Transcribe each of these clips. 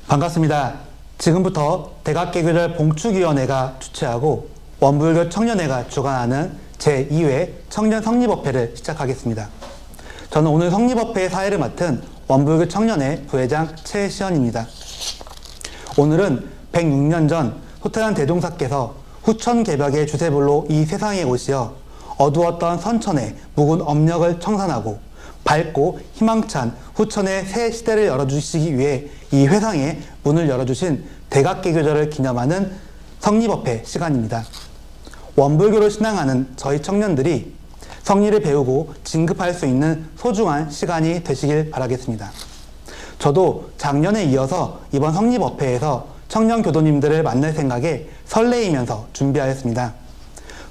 반갑습니다. 지금부터 대각개교절 봉축위원회가 주최하고 원불교 청년회가 주관하는 제2회 청년 성립업회를 시작하겠습니다. 저는 오늘 성립업회의 사회를 맡은 원불교 청년회 부회장 최시현입니다. 오늘은 106년 전 소태산 대종사께서 후천개벽의 주세불로 이 세상에 오시어 어두웠던 선천의 묵은 업력을 청산하고 밝고 희망찬 후천의 새 시대를 열어주시기 위해 이 회상에 문을 열어주신 대각개교절을 기념하는 성립업회 시간입니다. 원불교를 신앙하는 저희 청년들이 성리를 배우고 진급할 수 있는 소중한 시간이 되시길 바라겠습니다. 저도 작년에 이어서 이번 성립업회에서 청년 교도님들을 만날 생각에 설레이면서 준비하였습니다.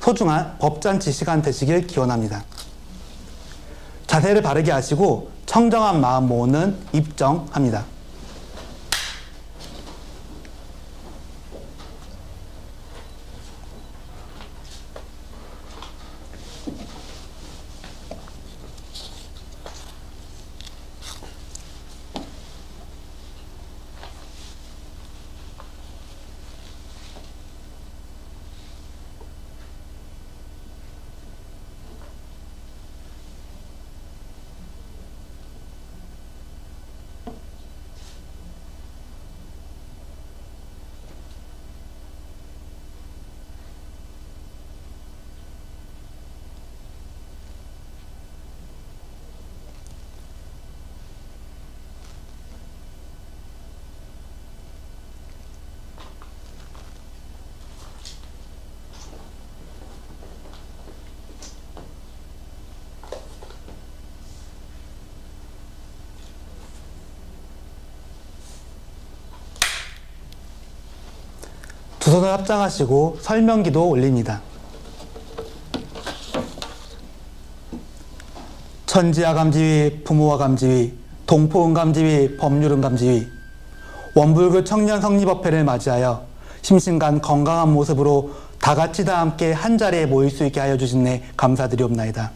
소중한 법잔치 시간 되시길 기원합니다. 자세를 바르게 하시고 청정한 마음 모으는 입정합니다. 두 손을 합장하시고 설명기도 올립니다. 천지하감지위, 부모하감지위, 동포응감지위, 법률응감지위, 원불교 청년 성립업회를 맞이하여 심신간 건강한 모습으로 다같이 다 함께 한자리에 모일 수 있게 하여 주신 데 감사드리옵나이다.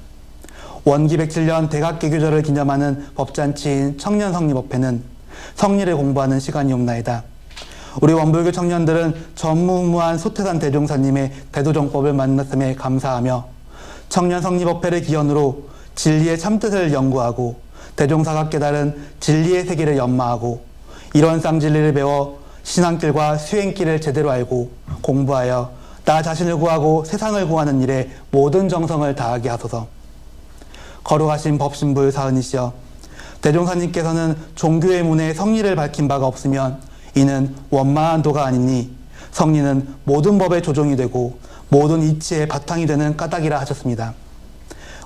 원기 107년 대각개교절을 기념하는 법잔치인 청년 성립업회는 성리를 공부하는 시간이옵나이다. 우리 원불교 청년들은 전무후무한 소태산 대종사님의 대도정법을 만났음에 감사하며 청년 성립업회를 기원으로 진리의 참뜻을 연구하고 대종사가 깨달은 진리의 세계를 연마하고 이런 쌍진리를 배워 신앙길과 수행길을 제대로 알고 공부하여 나 자신을 구하고 세상을 구하는 일에 모든 정성을 다하게 하소서. 거룩하신 법신불 사은이시여, 대종사님께서는 종교의 문에 성리를 밝힌 바가 없으면 이는 원만한 도가 아니니 성리는 모든 법의 조종이 되고 모든 이치의 바탕이 되는 까닭이라 하셨습니다.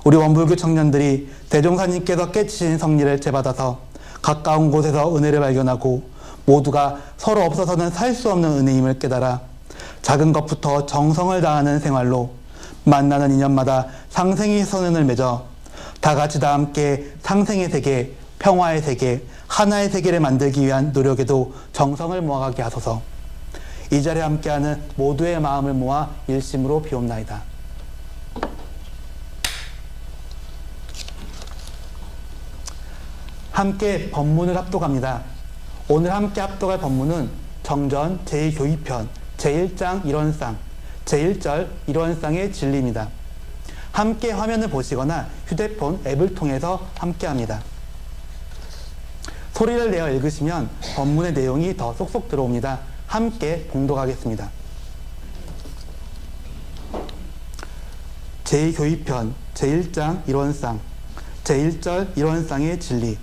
우리 원불교 청년들이 대종사님께서 깨치신 성리를 제받아서 가까운 곳에서 은혜를 발견하고 모두가 서로 없어서는 살 수 없는 은혜임을 깨달아 작은 것부터 정성을 다하는 생활로 만나는 인연마다 상생의 선언을 맺어 다같이 다 함께 상생의 세계, 평화의 세계, 하나의 세계를 만들기 위한 노력에도 정성을 모아가게 하소서. 이 자리에 함께하는 모두의 마음을 모아 일심으로 비옵나이다. 함께 법문을 합독합니다. 오늘 함께 합독할 법문은 정전 제2교의편 제1장 일원상 제1절 일원상의 진리입니다. 함께 화면을 보시거나 휴대폰 앱을 통해서 함께합니다. 소리를 내어 읽으시면 법문의 내용이 더 쏙쏙 들어옵니다. 함께 봉독하겠습니다. 제2교의편 제1장 일원상 제1절 일원상의 진리.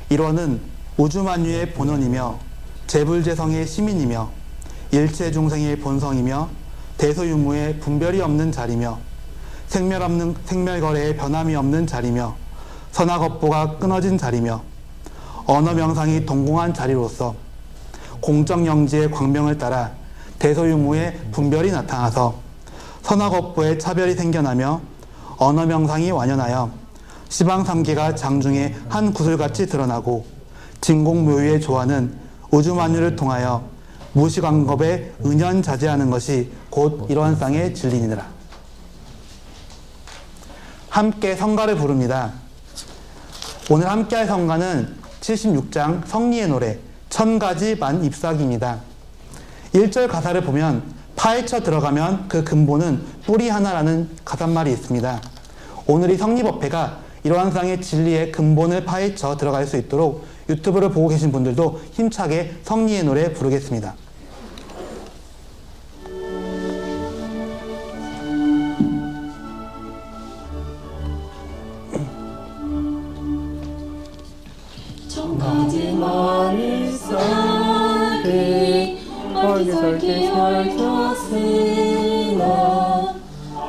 일원은 우주만유의 본원이며 재불재성의 시민이며 일체 중생의 본성이며 대소유무의 분별이 없는 자리며 생멸거래의 변함이 없는 자리며 선악업보가 끊어진 자리며 언어명상이 동공한 자리로서 공정영지의 광명을 따라 대소유무의 분별이 나타나서 선악업보의 차별이 생겨나며 언어명상이 완연하여 시방삼계가 장중에 한 구슬같이 드러나고 진공묘유의 조화는 우주만유를 통하여 무시광겁에 은연자제하는 것이 곧 일원상의 진리니라. 함께 성가를 부릅니다. 오늘 함께할 성가는 76장 성리의 노래 천가지 만잎사귀입니다. 1절 가사를 보면 파헤쳐 들어가면 그 근본은 뿌리 하나라는 가사말이 있습니다. 오늘 이 성립업회가 이러한 상의 진리의 근본을 파헤쳐 들어갈 수 있도록 유튜브를 보고 계신 분들도 힘차게 성리의 노래 부르겠습니다. 천가지 만잎사귀 설계 설켰으나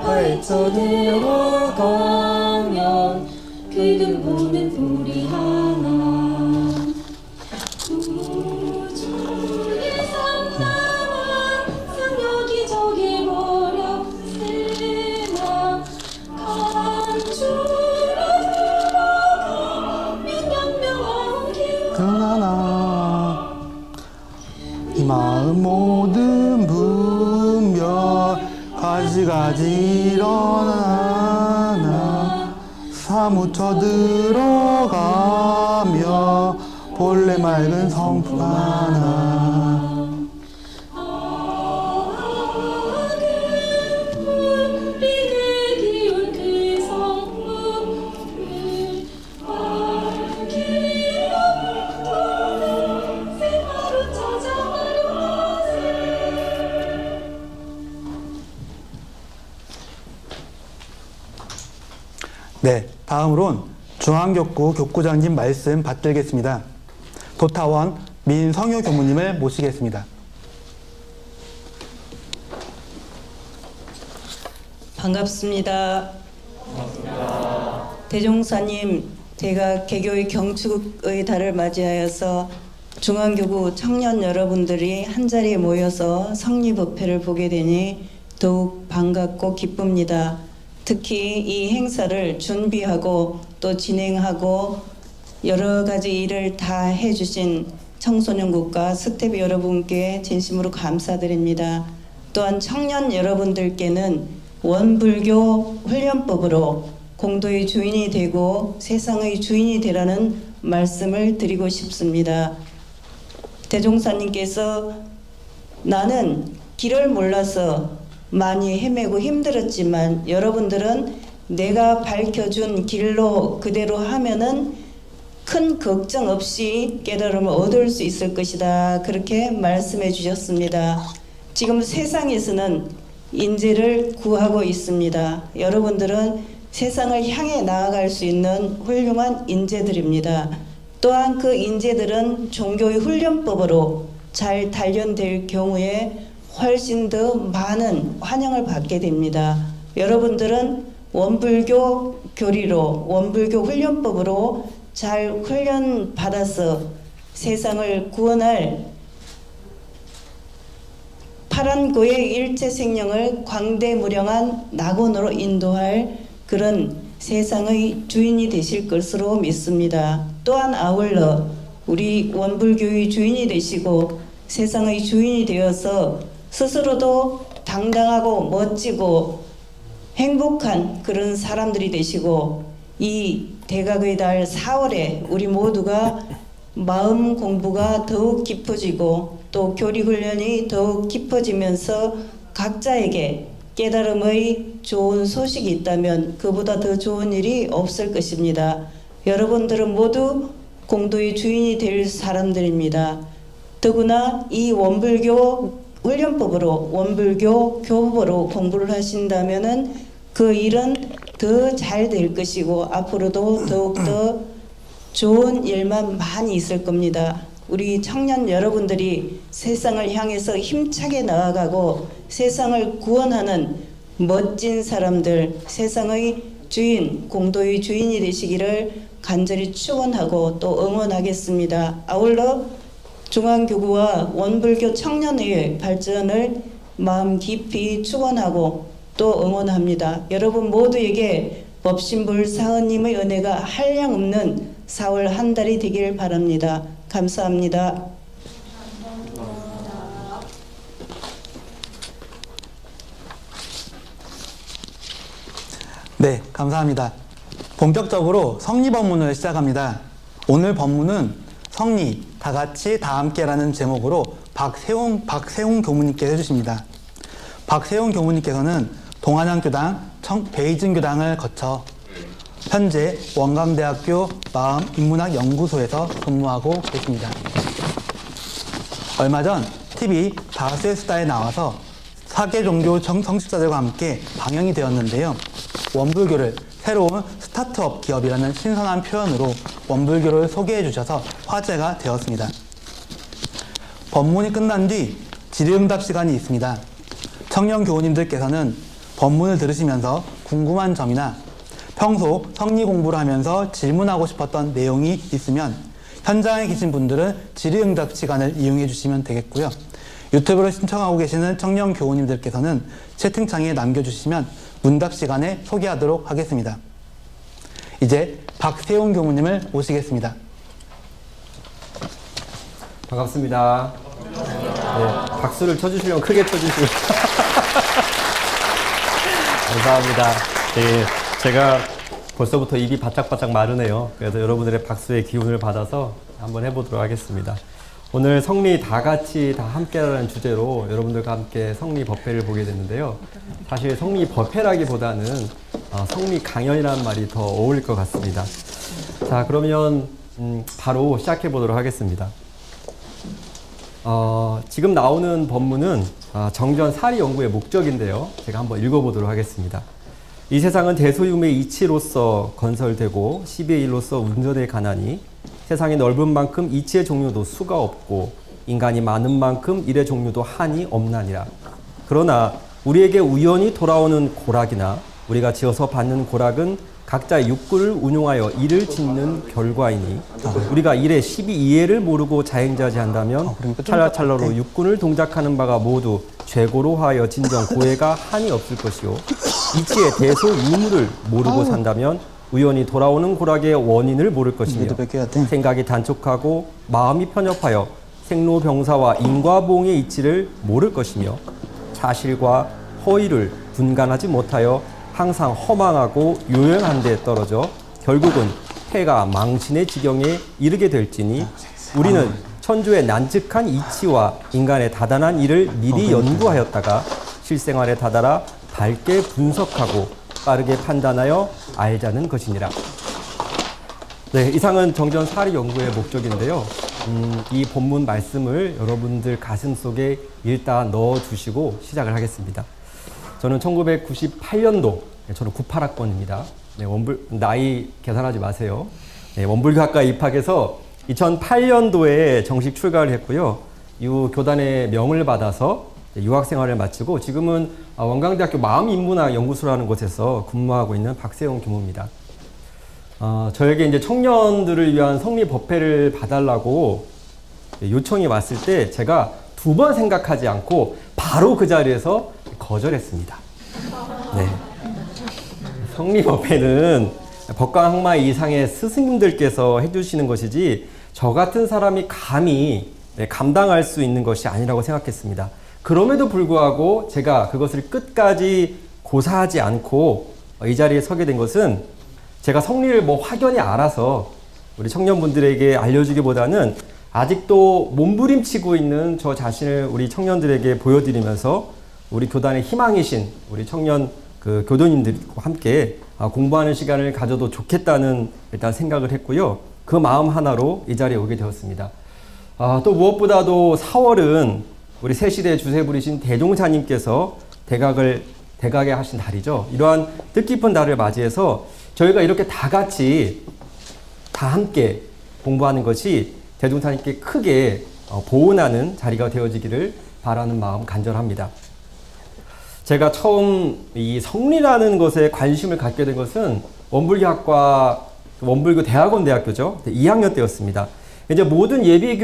파헤쳐 들어가면 그 근본은 뿌리 하나. 우주의 삼남아 상 여기저기 버렸으나 간주로 들어가면 영명한 길 하나 이 마음 모든 분별 가지가지 일어나나 사무쳐 들어가며 본래 맑은 성품 하나. 네, 다음으론 중앙교구 교구장님 말씀 받들겠습니다. 도타원 민성효 교무님을 모시겠습니다. 반갑습니다. 대종사님, 제가 개교의 경축의 달을 맞이하여서 중앙교구 청년 여러분들이 한자리에 모여서 성립업회를 보게 되니 더욱 반갑고 기쁩니다. 특히 이 행사를 준비하고 또 진행하고 여러 가지 일을 다 해주신 청소년국과 스태프 여러분께 진심으로 감사드립니다. 또한 청년 여러분들께는 원불교 훈련법으로 공도의 주인이 되고 세상의 주인이 되라는 말씀을 드리고 싶습니다. 대종사님께서 나는 길을 몰라서 많이 헤매고 힘들었지만 여러분들은 내가 밝혀준 길로 그대로 하면은 큰 걱정 없이 깨달음을 얻을 수 있을 것이다. 그렇게 말씀해 주셨습니다. 지금 세상에서는 인재를 구하고 있습니다. 여러분들은 세상을 향해 나아갈 수 있는 훌륭한 인재들입니다. 또한 그 인재들은 종교의 훈련법으로 잘 단련될 경우에 훨씬 더 많은 환영을 받게 됩니다. 여러분들은 원불교 교리로 원불교 훈련법으로 잘 훈련 받아서 세상을 구원할 파란고의 일체 생명을 광대무량한 낙원으로 인도할 그런 세상의 주인이 되실 것으로 믿습니다. 또한 아울러 우리 원불교의 주인이 되시고 세상의 주인이 되어서 스스로도 당당하고 멋지고 행복한 그런 사람들이 되시고 이 대각의 달 4월에 우리 모두가 마음 공부가 더욱 깊어지고 또 교리 훈련이 더욱 깊어지면서 각자에게 깨달음의 좋은 소식이 있다면 그보다 더 좋은 일이 없을 것입니다. 여러분들은 모두 공도의 주인이 될 사람들입니다. 더구나 이 원불교 훈련법으로 원불교 교법으로 공부를 하신다면은 그 일은 더 잘 될 것이고 앞으로도 더욱더 좋은 일만 많이 있을 겁니다. 우리 청년 여러분들이 세상을 향해서 힘차게 나아가고 세상을 구원하는 멋진 사람들, 세상의 주인, 공도의 주인이 되시기를 간절히 축원하고 또 응원하겠습니다. 아울러 중앙교구와 원불교 청년의 발전을 마음 깊이 축원하고 또 응원합니다. 여러분 모두에게 법신불 사은님의 은혜가 한량없는 4월 한 달이 되길 바랍니다. 감사합니다. 네, 감사합니다. 본격적으로 성리 법문을 시작합니다. 오늘 법문은 성리, 다 같이 다 함께라는 제목으로 박세웅 교무님께서 해주십니다. 박세웅 교무님께서는 동안양교당, 베이징교당을 거쳐 현재 원광대학교 마음인문학연구소에서 근무하고 계십니다. 얼마 전 TV 다수의 수다에 나와서 4개 종교 성직자들과 함께 방영이 되었는데요. 원불교를 새로운 스타트업 기업이라는 신선한 표현으로 원불교를 소개해 주셔서 화제가 되었습니다. 법문이 끝난 뒤 질의응답 시간이 있습니다. 청년 교우님들께서는 법문을 들으시면서 궁금한 점이나 평소 성리 공부를 하면서 질문하고 싶었던 내용이 있으면 현장에 계신 분들은 질의응답 시간을 이용해 주시면 되겠고요. 유튜브를 신청하고 계시는 청년 교우님들께서는 채팅창에 남겨주시면 문답 시간에 소개하도록 하겠습니다. 이제 박세웅 교무님을 모시겠습니다. 반갑습니다. 네, 박수를 쳐주시려면 크게 쳐주시고 감사합니다. 네, 제가 벌써부터 입이 바짝바짝 마르네요. 그래서 여러분들의 박수의 기운을 받아서 한번 해보도록 하겠습니다. 오늘 성리 다 같이 다 함께라는 주제로 여러분들과 함께 성리 법회를 보게 됐는데요. 사실 성리 법회라기보다는 성리 강연이라는 말이 더 어울릴 것 같습니다. 자, 그러면 바로 시작해 보도록 하겠습니다. 지금 나오는 법문은 정전 사리 연구의 목적인데요. 제가 한번 읽어보도록 하겠습니다. 이 세상은 대소유의 이치로서 건설되고 시비의 일로서 운전에 가나니 세상이 넓은 만큼 이치의 종류도 수가 없고 인간이 많은 만큼 일의 종류도 한이 없나니라. 그러나 우리에게 우연히 돌아오는 고락이나 우리가 지어서 받는 고락은 각자의 육구를 운용하여 일을 짓는 결과이니 우리가 일의 12이해를 모르고 자행자지 한다면 찰나찰나로 육군을 동작하는 바가 모두 죄고로 하여 진정 고해가 한이 없을 것이요 이치의 대소유무를 모르고 산다면 우연히 돌아오는 고락의 원인을 모를 것이며 생각이 단촉하고 마음이 편협하여 생로병사와 인과보응의 이치를 모를 것이며 사실과 허위를 분간하지 못하여 항상 허망하고 요연한 데 떨어져 결국은 해가 망신의 지경에 이르게 될지니 우리는 천주의 난직한 이치와 인간의 다단한 일을 미리 연구하였다가 실생활에 다다라 밝게 분석하고 빠르게 판단하여 알자는 것이니라. 네, 이상은 정전 사리 연구의 목적인데요. 이 본문 말씀을 여러분들 가슴 속에 일단 넣어주시고 시작을 하겠습니다. 저는 1998년도, 저는 98학번입니다. 네, 나이 계산하지 마세요. 네, 원불교학과에 입학해서 2008년도에 정식 출가를 했고요. 이후 교단의 명을 받아서 유학생활을 마치고 지금은 원광대학교 마음인문학연구소라는 곳에서 근무하고 있는 박세웅 교무입니다. 저에게 이제 청년들을 위한 성리 법회를 봐달라고 요청이 왔을 때 제가 두 번 생각하지 않고 바로 그 자리에서 거절했습니다. 네. 성리 법회는 법광학마 이상의 스승님들께서 해주시는 것이지 저 같은 사람이 감히 감당할 수 있는 것이 아니라고 생각했습니다. 그럼에도 불구하고 제가 그것을 끝까지 고사하지 않고 이 자리에 서게 된 것은 제가 성리를 확연히 알아서 우리 청년분들에게 알려주기보다는 아직도 몸부림치고 있는 저 자신을 우리 청년들에게 보여드리면서 우리 교단의 희망이신 우리 청년 교도님들과 함께 공부하는 시간을 가져도 좋겠다는 일단 생각을 했고요. 그 마음 하나로 이 자리에 오게 되었습니다. 또 무엇보다도 4월은 우리 새시대 주세부리신 대종사님께서 대각에 하신 달이죠. 이러한 뜻깊은 달을 맞이해서 저희가 이렇게 다 같이 다 함께 공부하는 것이 대종사님께 크게 보은하는 자리가 되어지기를 바라는 마음 간절합니다. 제가 처음 이 성리라는 것에 관심을 갖게 된 것은 원불교 대학원 대학교죠. 2학년 때였습니다. 이제 모든 예비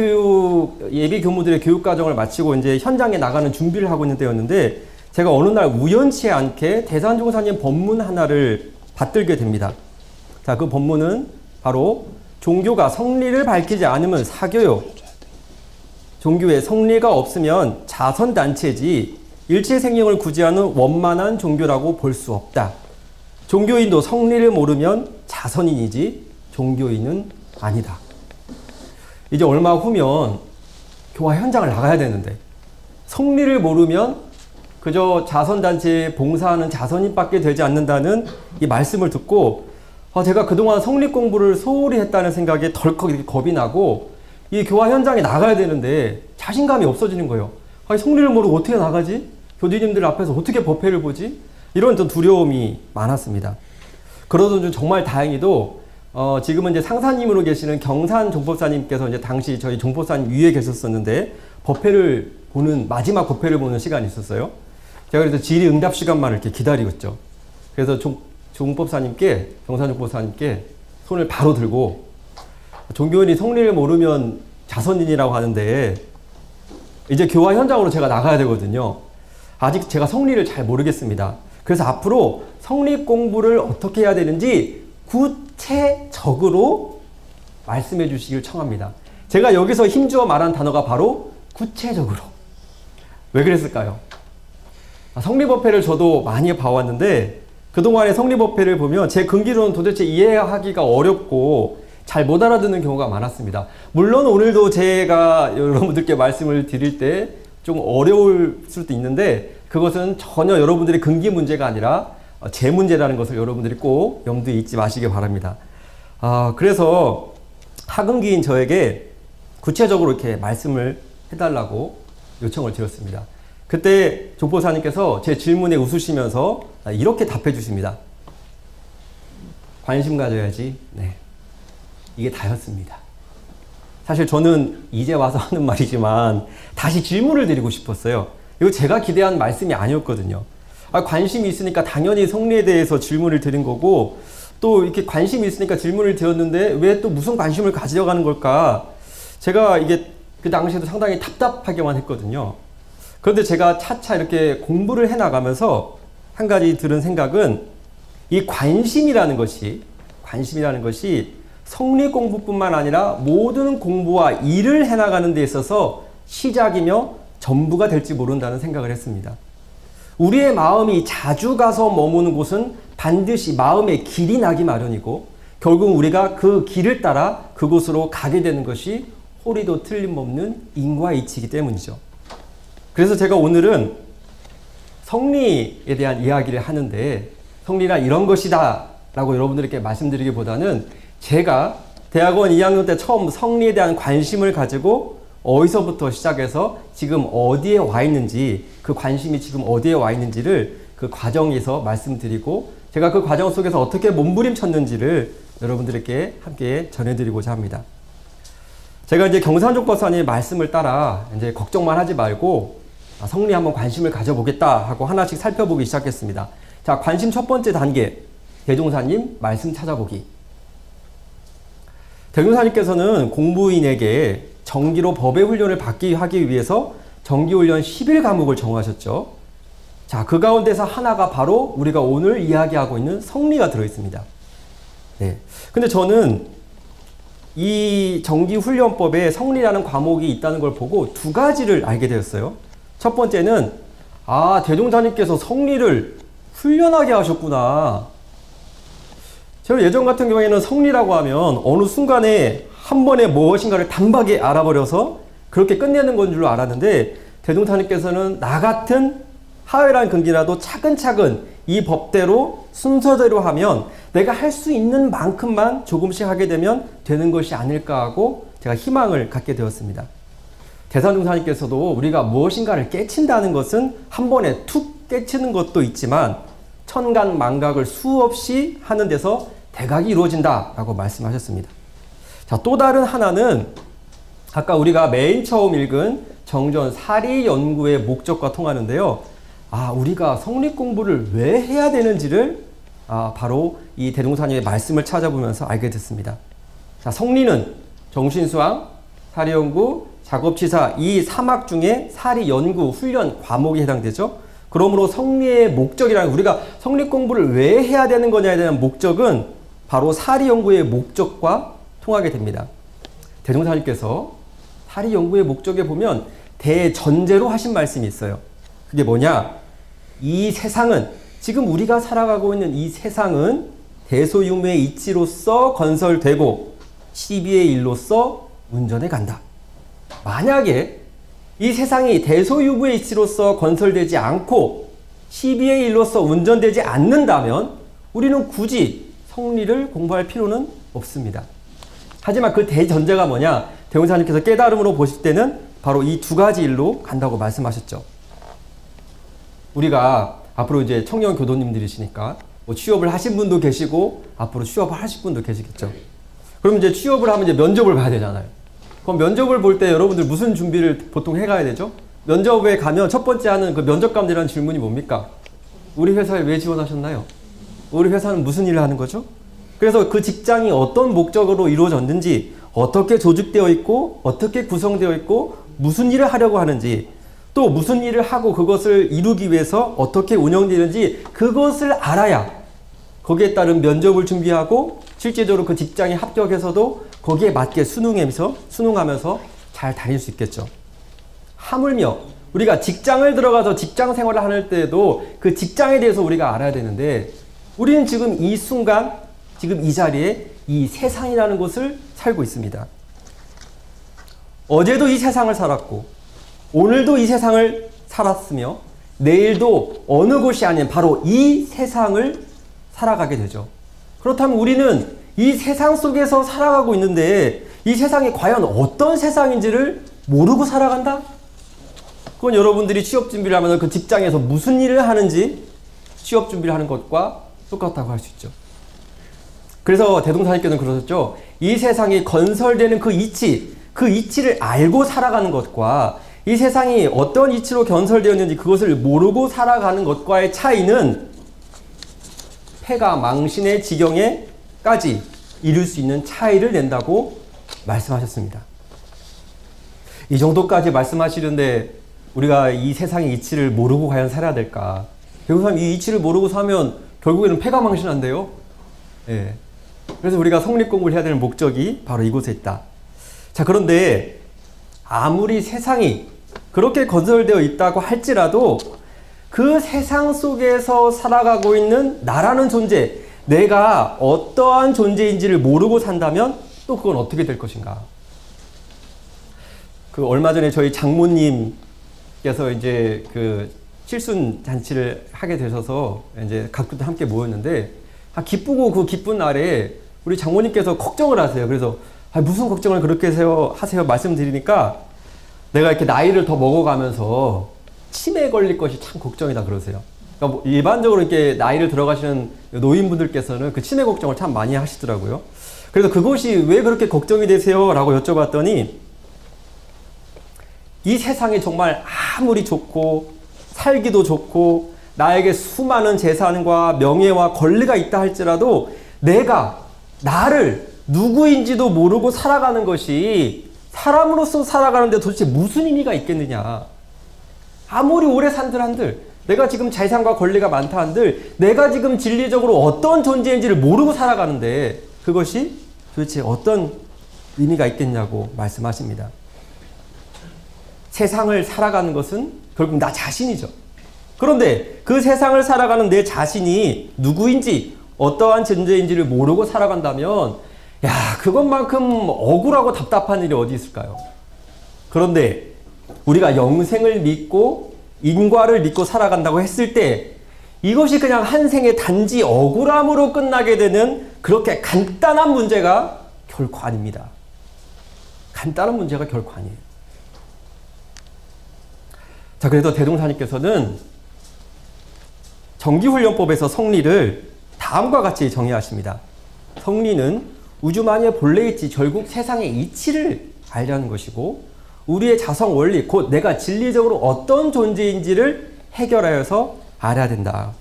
교무들의 교육 과정을 마치고 이제 현장에 나가는 준비를 하고 있는 때였는데 제가 어느 날 우연치 않게 대산종사님 법문 하나를 받들게 됩니다. 자, 그 법문은 바로 종교가 성리를 밝히지 않으면 사교요. 종교에 성리가 없으면 자선단체지 일체 생명을 구제하는 원만한 종교라고 볼 수 없다. 종교인도 성리를 모르면 자선인이지 종교인은 아니다. 이제 얼마 후면 교화 현장을 나가야 되는데 성리를 모르면 그저 자선단체에 봉사하는 자선인밖에 되지 않는다는 이 말씀을 듣고 제가 그동안 성리 공부를 소홀히 했다는 생각에 덜컥 이렇게 겁이 나고 이 교화 현장에 나가야 되는데 자신감이 없어지는 거예요. 아니, 성리를 모르고 어떻게 나가지? 교주님들 앞에서 어떻게 법회를 보지? 이런 좀 두려움이 많았습니다. 그러던 중 정말 다행히도 지금은 이제 상사님으로 계시는 경산 종법사님께서 이제 당시 저희 종법사님 위에 계셨었는데 법회를 보는 마지막 법회를 보는 시간이 있었어요. 제가 그래서 질의응답 시간만을 이렇게 기다리고 있죠. 그래서 종법사님께 경산 종법사님께 손을 바로 들고 종교인이 성리를 모르면 자선인이라고 하는데 이제 교화 현장으로 제가 나가야 되거든요. 아직 제가 성리를 잘 모르겠습니다. 그래서 앞으로 성리 공부를 어떻게 해야 되는지 구체적으로 말씀해 주시길 청합니다. 제가 여기서 힘주어 말한 단어가 바로 구체적으로. 왜 그랬을까요? 성리법회를 저도 많이 봐왔는데 그동안의 성리법회를 보면 제 근기로는 도대체 이해하기가 어렵고 잘 못 알아듣는 경우가 많았습니다. 물론 오늘도 제가 여러분들께 말씀을 드릴 때 좀 어려울 수도 있는데 그것은 전혀 여러분들의 근기 문제가 아니라 제 문제라는 것을 여러분들이 꼭 염두에 잊지 마시기 바랍니다. 그래서 하근기인 저에게 구체적으로 이렇게 말씀을 해달라고 요청을 드렸습니다. 그때 족보사님께서 제 질문에 웃으시면서 이렇게 답해 주십니다. 관심 가져야지. 네. 이게 다였습니다. 사실 저는 이제 와서 하는 말이지만 다시 질문을 드리고 싶었어요. 이거 제가 기대한 말씀이 아니었거든요. 관심이 있으니까 당연히 성리에 대해서 질문을 드린 거고 또 이렇게 관심이 있으니까 질문을 드렸는데 왜 또 무슨 관심을 가져가는 걸까? 제가 이게 그 당시에도 상당히 답답하게만 했거든요. 그런데 제가 차차 이렇게 공부를 해나가면서 한 가지 들은 생각은 이 관심이라는 것이 성리 공부뿐만 아니라 모든 공부와 일을 해나가는 데 있어서 시작이며 전부가 될지 모른다는 생각을 했습니다. 우리의 마음이 자주 가서 머무는 곳은 반드시 마음의 길이 나기 마련이고 결국 우리가 그 길을 따라 그곳으로 가게 되는 것이 호리도 틀림없는 인과이치이기 때문이죠. 그래서 제가 오늘은 성리에 대한 이야기를 하는데 성리란 이런 것이다 라고 여러분들께 말씀드리기보다는 제가 대학원 2학년 때 처음 성리에 대한 관심을 가지고 어디서부터 시작해서 지금 어디에 와 있는지 그 관심이 지금 어디에 와 있는지를 그 과정에서 말씀드리고 제가 그 과정 속에서 어떻게 몸부림쳤는지를 여러분들에게 함께 전해드리고자 합니다. 제가 이제 경산족법사님의 말씀을 따라 이제 걱정만 하지 말고 성리에 한번 관심을 가져보겠다 하고 하나씩 살펴보기 시작했습니다. 자, 관심 첫 번째 단계, 대종사님 말씀 찾아보기. 대종사님께서는 공부인에게 정기로 법의 훈련을 하기 위해서 정기훈련 10일 과목을 정하셨죠. 자, 그 가운데서 하나가 바로 우리가 오늘 이야기하고 있는 성리가 들어있습니다. 네. 근데 저는 이 정기훈련법에 성리라는 과목이 있다는 걸 보고 두 가지를 알게 되었어요. 첫 번째는, 대종사님께서 성리를 훈련하게 하셨구나. 제가 예전 같은 경우에는 성리라고 하면 어느 순간에 한 번에 무엇인가를 단박에 알아버려서 그렇게 끝내는 건 줄로 알았는데 대종사님께서는 나 같은 하회란 근기라도 차근차근 이 법대로 순서대로 하면 내가 할 수 있는 만큼만 조금씩 하게 되면 되는 것이 아닐까 하고 제가 희망을 갖게 되었습니다. 대산종사님께서도 우리가 무엇인가를 깨친다는 것은 한 번에 툭 깨치는 것도 있지만 천간 만각을 수없이 하는 데서 대각이 이루어진다라고 말씀하셨습니다. 자, 또 다른 하나는 아까 우리가 맨 처음 읽은 정전 사리 연구의 목적과 통하는데요. 우리가 성리 공부를 왜 해야 되는지를 바로 이 대종사님의 말씀을 찾아보면서 알게 됐습니다. 자, 성리는 정신수양, 사리연구, 작업치사 이 3학 중에 사리연구 훈련 과목이 해당되죠. 그러므로 성리의 목적이라는 우리가 성리 공부를 왜 해야 되는 거냐에 대한 목적은 바로 사리연구의 목적과 통하게 됩니다. 대종사님께서 사리연구의 목적에 보면 대전제로 하신 말씀이 있어요. 그게 뭐냐? 이 세상은 지금 우리가 살아가고 있는 이 세상은 대소유무의 이치로서 건설되고 시비의 일로서 운전해 간다. 만약에 이 세상이 대소유무의 이치로서 건설되지 않고 12의 1로서 운전되지 않는다면 우리는 굳이 성리를 공부할 필요는 없습니다. 하지만 그 대전제가 뭐냐? 대종사님께서 깨달음으로 보실 때는 바로 이 두 가지 일로 간다고 말씀하셨죠. 우리가 앞으로 이제 청년 교도님들이시니까 뭐 취업을 하신 분도 계시고 앞으로 취업을 하실 분도 계시겠죠. 그럼 이제 취업을 하면 이제 면접을 봐야 되잖아요. 그럼 면접을 볼 때 여러분들 무슨 준비를 보통 해가야 되죠? 면접에 가면 첫 번째 하는 그 면접관들이라는 질문이 뭡니까? 우리 회사에 왜 지원하셨나요? 우리 회사는 무슨 일을 하는 거죠? 그래서 그 직장이 어떤 목적으로 이루어졌는지, 어떻게 조직되어 있고, 어떻게 구성되어 있고, 무슨 일을 하려고 하는지, 또 무슨 일을 하고 그것을 이루기 위해서 어떻게 운영되는지 그것을 알아야 거기에 따른 면접을 준비하고 실제적으로 그 직장에 합격해서도 거기에 맞게 순응하면서 잘 다닐 수 있겠죠. 하물며 우리가 직장을 들어가서 직장 생활을 할 때에도 그 직장에 대해서 우리가 알아야 되는데 우리는 지금 이 순간 지금 이 자리에 이 세상이라는 곳을 살고 있습니다. 어제도 이 세상을 살았고 오늘도 이 세상을 살았으며 내일도 어느 곳이 아닌 바로 이 세상을 살아가게 되죠. 그렇다면 우리는 이 세상 속에서 살아가고 있는데 이 세상이 과연 어떤 세상인지를 모르고 살아간다? 그건 여러분들이 취업 준비를 하면 그 직장에서 무슨 일을 하는지 취업 준비를 하는 것과 똑같다고 할 수 있죠. 그래서 대동사님께서는 그러셨죠. 이 세상이 건설되는 그 이치를 알고 살아가는 것과 이 세상이 어떤 이치로 건설되었는지 그것을 모르고 살아가는 것과의 차이는 패가 망신의 지경에까지 이룰 수 있는 차이를 낸다고 말씀하셨습니다. 이 정도까지 말씀하시는데 우리가 이 세상의 이치를 모르고 과연 살아야 될까? 결국 이 이치를 모르고 사면 결국에는 패가 망신한대요. 예. 그래서 우리가 성립 공부를 해야 되는 목적이 바로 이곳에 있다. 자, 그런데 아무리 세상이 그렇게 건설되어 있다고 할지라도 그 세상 속에서 살아가고 있는 나라는 존재, 내가 어떠한 존재인지를 모르고 산다면 또 그건 어떻게 될 것인가? 그 얼마 전에 저희 장모님께서 이제 그 칠순 잔치를 하게 되셔서 이제 가족들 함께 모였는데 기쁘고 그 기쁜 날에 우리 장모님께서 걱정을 하세요. 그래서 무슨 걱정을 그렇게 하세요 말씀드리니까 내가 이렇게 나이를 더 먹어가면서 치매에 걸릴 것이 참 걱정이다 그러세요. 그러니까 뭐 일반적으로 이렇게 나이를 들어가시는 노인분들께서는 그 치매 걱정을 참 많이 하시더라고요. 그래서 그것이 왜 그렇게 걱정이 되세요? 라고 여쭤봤더니 이 세상이 정말 아무리 좋고 살기도 좋고 나에게 수많은 재산과 명예와 권리가 있다 할지라도 내가 나를 누구인지도 모르고 살아가는 것이 사람으로서 살아가는데 도대체 무슨 의미가 있겠느냐. 아무리 오래 산들 한들 내가 지금 재산과 권리가 많다 한들 내가 지금 진리적으로 어떤 존재인지를 모르고 살아가는데 그것이 도대체 어떤 의미가 있겠냐고 말씀하십니다. 세상을 살아가는 것은 결국 나 자신이죠. 그런데 그 세상을 살아가는 내 자신이 누구인지 어떠한 존재인지를 모르고 살아간다면 그것만큼 억울하고 답답한 일이 어디 있을까요? 그런데 우리가 영생을 믿고 인과를 믿고 살아간다고 했을 때 이것이 그냥 한 생의 단지 억울함으로 끝나게 되는 그렇게 간단한 문제가 결코 아닙니다. 간단한 문제가 결코 아니에요. 자, 그래서 대종사님께서는 정기훈련법에서 성리를 다음과 같이 정의하십니다. 성리는 우주만의 본래 이치, 결국 세상의 이치를 알려는 것이고 우리의 자성 원리, 곧 내가 진리적으로 어떤 존재인지를 해결하여서 알아야 된다.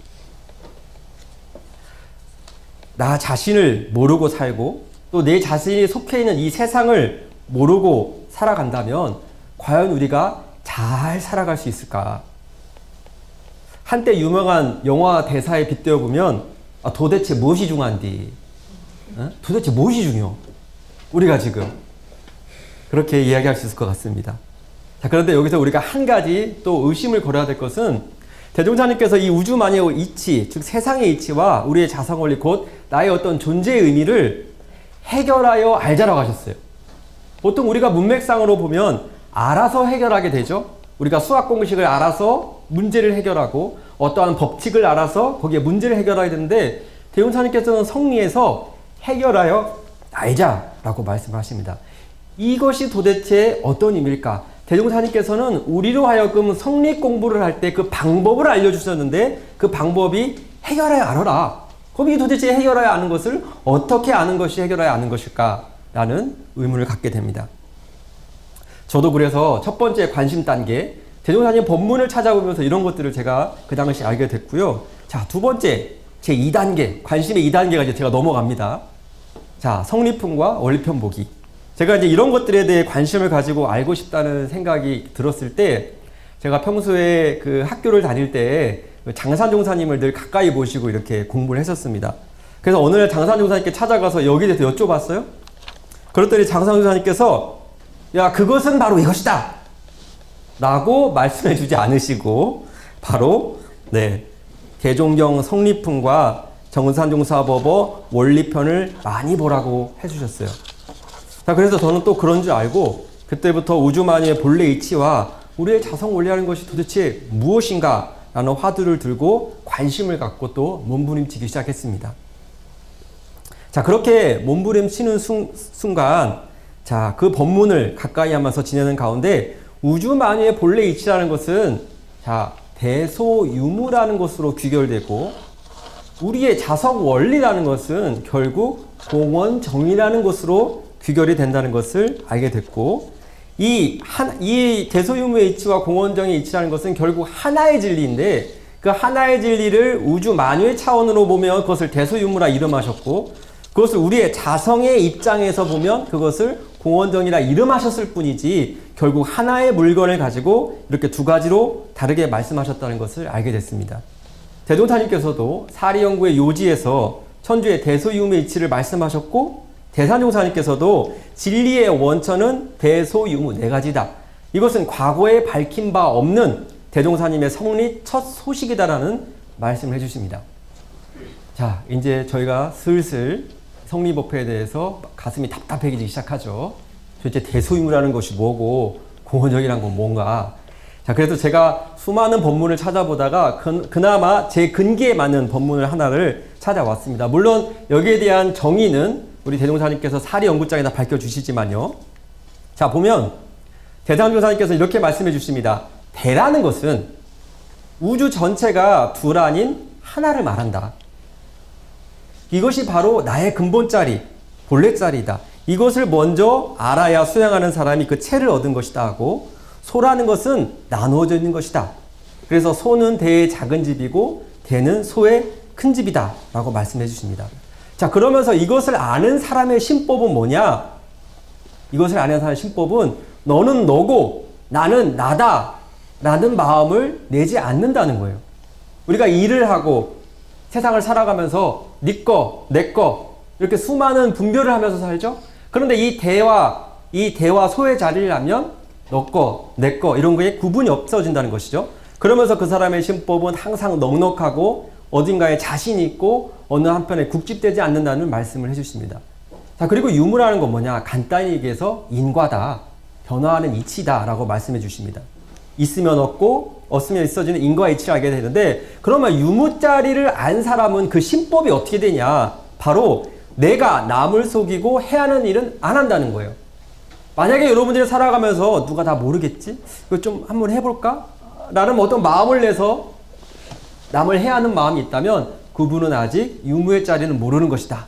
나 자신을 모르고 살고 또 내 자신이 속해 있는 이 세상을 모르고 살아간다면 과연 우리가 잘 살아갈 수 있을까? 한때 유명한 영화 대사에 빗대어 보면 도대체 무엇이 중요한디? 도대체 무엇이 중요? 우리가 지금 그렇게 이야기할 수 있을 것 같습니다. 자, 그런데 여기서 우리가 한 가지 또 의심을 걸어야 될 것은 대종사님께서 이 우주만의 이치, 즉 세상의 이치와 우리의 자성원리 곧 나의 어떤 존재의 의미를 해결하여 알자라고 하셨어요. 보통 우리가 문맥상으로 보면 알아서 해결하게 되죠. 우리가 수학 공식을 알아서 문제를 해결하고 어떠한 법칙을 알아서 거기에 문제를 해결해야 되는데 대종사님께서는 성리에서 해결하여 알자라고 말씀하십니다. 이것이 도대체 어떤 의미일까? 대종사님께서는 우리로 하여금 성리 공부를 할 때 그 방법을 알려주셨는데 그 방법이 해결하여 알아라. 그럼 이 도대체 해결하여 아는 것을 어떻게 아는 것이 해결하여 아는 것일까? 라는 의문을 갖게 됩니다. 저도 그래서 첫 번째 관심 단계, 대종사님 법문을 찾아보면서 이런 것들을 제가 그 당시 알게 됐고요. 자, 두 번째, 제 2단계, 관심의 2단계가 이제 제가 넘어갑니다. 자, 성리품과 원리편 보기. 제가 이제 이런 것들에 대해 관심을 가지고 알고 싶다는 생각이 들었을 때, 제가 평소에 그 학교를 다닐 때 장산종사님을 늘 가까이 모시고 이렇게 공부를 했었습니다. 그래서 어느 날 장산종사님께 찾아가서 여기에 대해서 여쭤봤어요. 그랬더니 장산종사님께서 야, 그것은 바로 이것이다! 라고 말씀해 주지 않으시고, 바로, 대종경 성리품과 정산종사법어 원리편을 많이 보라고 해주셨어요. 자, 그래서 저는 또 그런 줄 알고, 그때부터 우주만유의 본래 이치와 우리의 자성 원리라는 것이 도대체 무엇인가? 라는 화두를 들고 관심을 갖고 또 몸부림치기 시작했습니다. 자, 그렇게 몸부림치는 순간, 자, 그 법문을 가까이 하면서 지내는 가운데 우주만유의 본래 이치라는 것은 자, 대소유무라는 것으로 귀결되고 우리의 자성 원리라는 것은 결국 공원정이라는 것으로 귀결이 된다는 것을 알게 됐고 이 대소유무의 이치와 공원정의 이치라는 것은 결국 하나의 진리인데 그 하나의 진리를 우주만유의 차원으로 보면 그것을 대소유무라 이름하셨고 그것을 우리의 자성의 입장에서 보면 그것을 공원정이라 이름하셨을 뿐이지 결국 하나의 물건을 가지고 이렇게 두 가지로 다르게 말씀하셨다는 것을 알게 됐습니다. 대종사님께서도 사리연구의 요지에서 천주의 대소유무의 이치를 말씀하셨고 대산종사님께서도 진리의 원천은 대소유무 네 가지다. 이것은 과거에 밝힌 바 없는 대종사님의 성리 첫 소식이다라는 말씀을 해주십니다. 자, 이제 저희가 슬슬 성리법회에 대해서 가슴이 답답해지기 시작하죠. 도대체 대소유무라는 것이 뭐고 공원정이란 건 뭔가. 자, 그래서 제가 수많은 법문을 찾아보다가 그나마 제 근기에 맞는 법문을 하나를 찾아왔습니다. 물론 여기에 대한 정의는 우리 대종사님께서 사리연구장에다 밝혀주시지만요. 자, 보면 대장종사님께서 이렇게 말씀해 주십니다. 대라는 것은 우주 전체가 둘 아닌 하나를 말한다. 이것이 바로 나의 근본짜리, 본래짜리다. 이것을 먼저 알아야 수행하는 사람이 그 체를 얻은 것이다 하고 소라는 것은 나누어져 있는 것이다. 그래서 소는 대의 작은 집이고 대는 소의 큰 집이다 라고 말씀해 주십니다. 자, 그러면서 이것을 아는 사람의 신법은 뭐냐? 이것을 아는 사람의 신법은 너는 너고 나는 나다 라는 마음을 내지 않는다는 거예요. 우리가 일을 하고 세상을 살아가면서 네 거, 내 거 이렇게 수많은 분별을 하면서 살죠. 그런데 이 대와 소의 자리를 하면 너 거, 내 거 이런 거에 구분이 없어진다는 것이죠. 그러면서 그 사람의 신법은 항상 넉넉하고 어딘가에 자신이 있고 어느 한편에 국집되지 않는다는 말씀을 해주십니다. 자, 그리고 유무라는 건 뭐냐? 간단히 얘기해서 인과다. 변화하는 이치다 라고 말씀해 주십니다. 있으면 없고 없으면 있어지는 인과 이치를 알게 되는데 그러면 유무자리를 안 사람은 그 신법이 어떻게 되냐? 바로 내가 남을 속이고 해하는 일은 안 한다는 거예요. 만약에 여러분들이 살아가면서 누가 다 모르겠지? 이거 좀 한번 해볼까? 라는 어떤 마음을 내서 남을 해하는 마음이 있다면 그분은 아직 유무의 자리는 모르는 것이다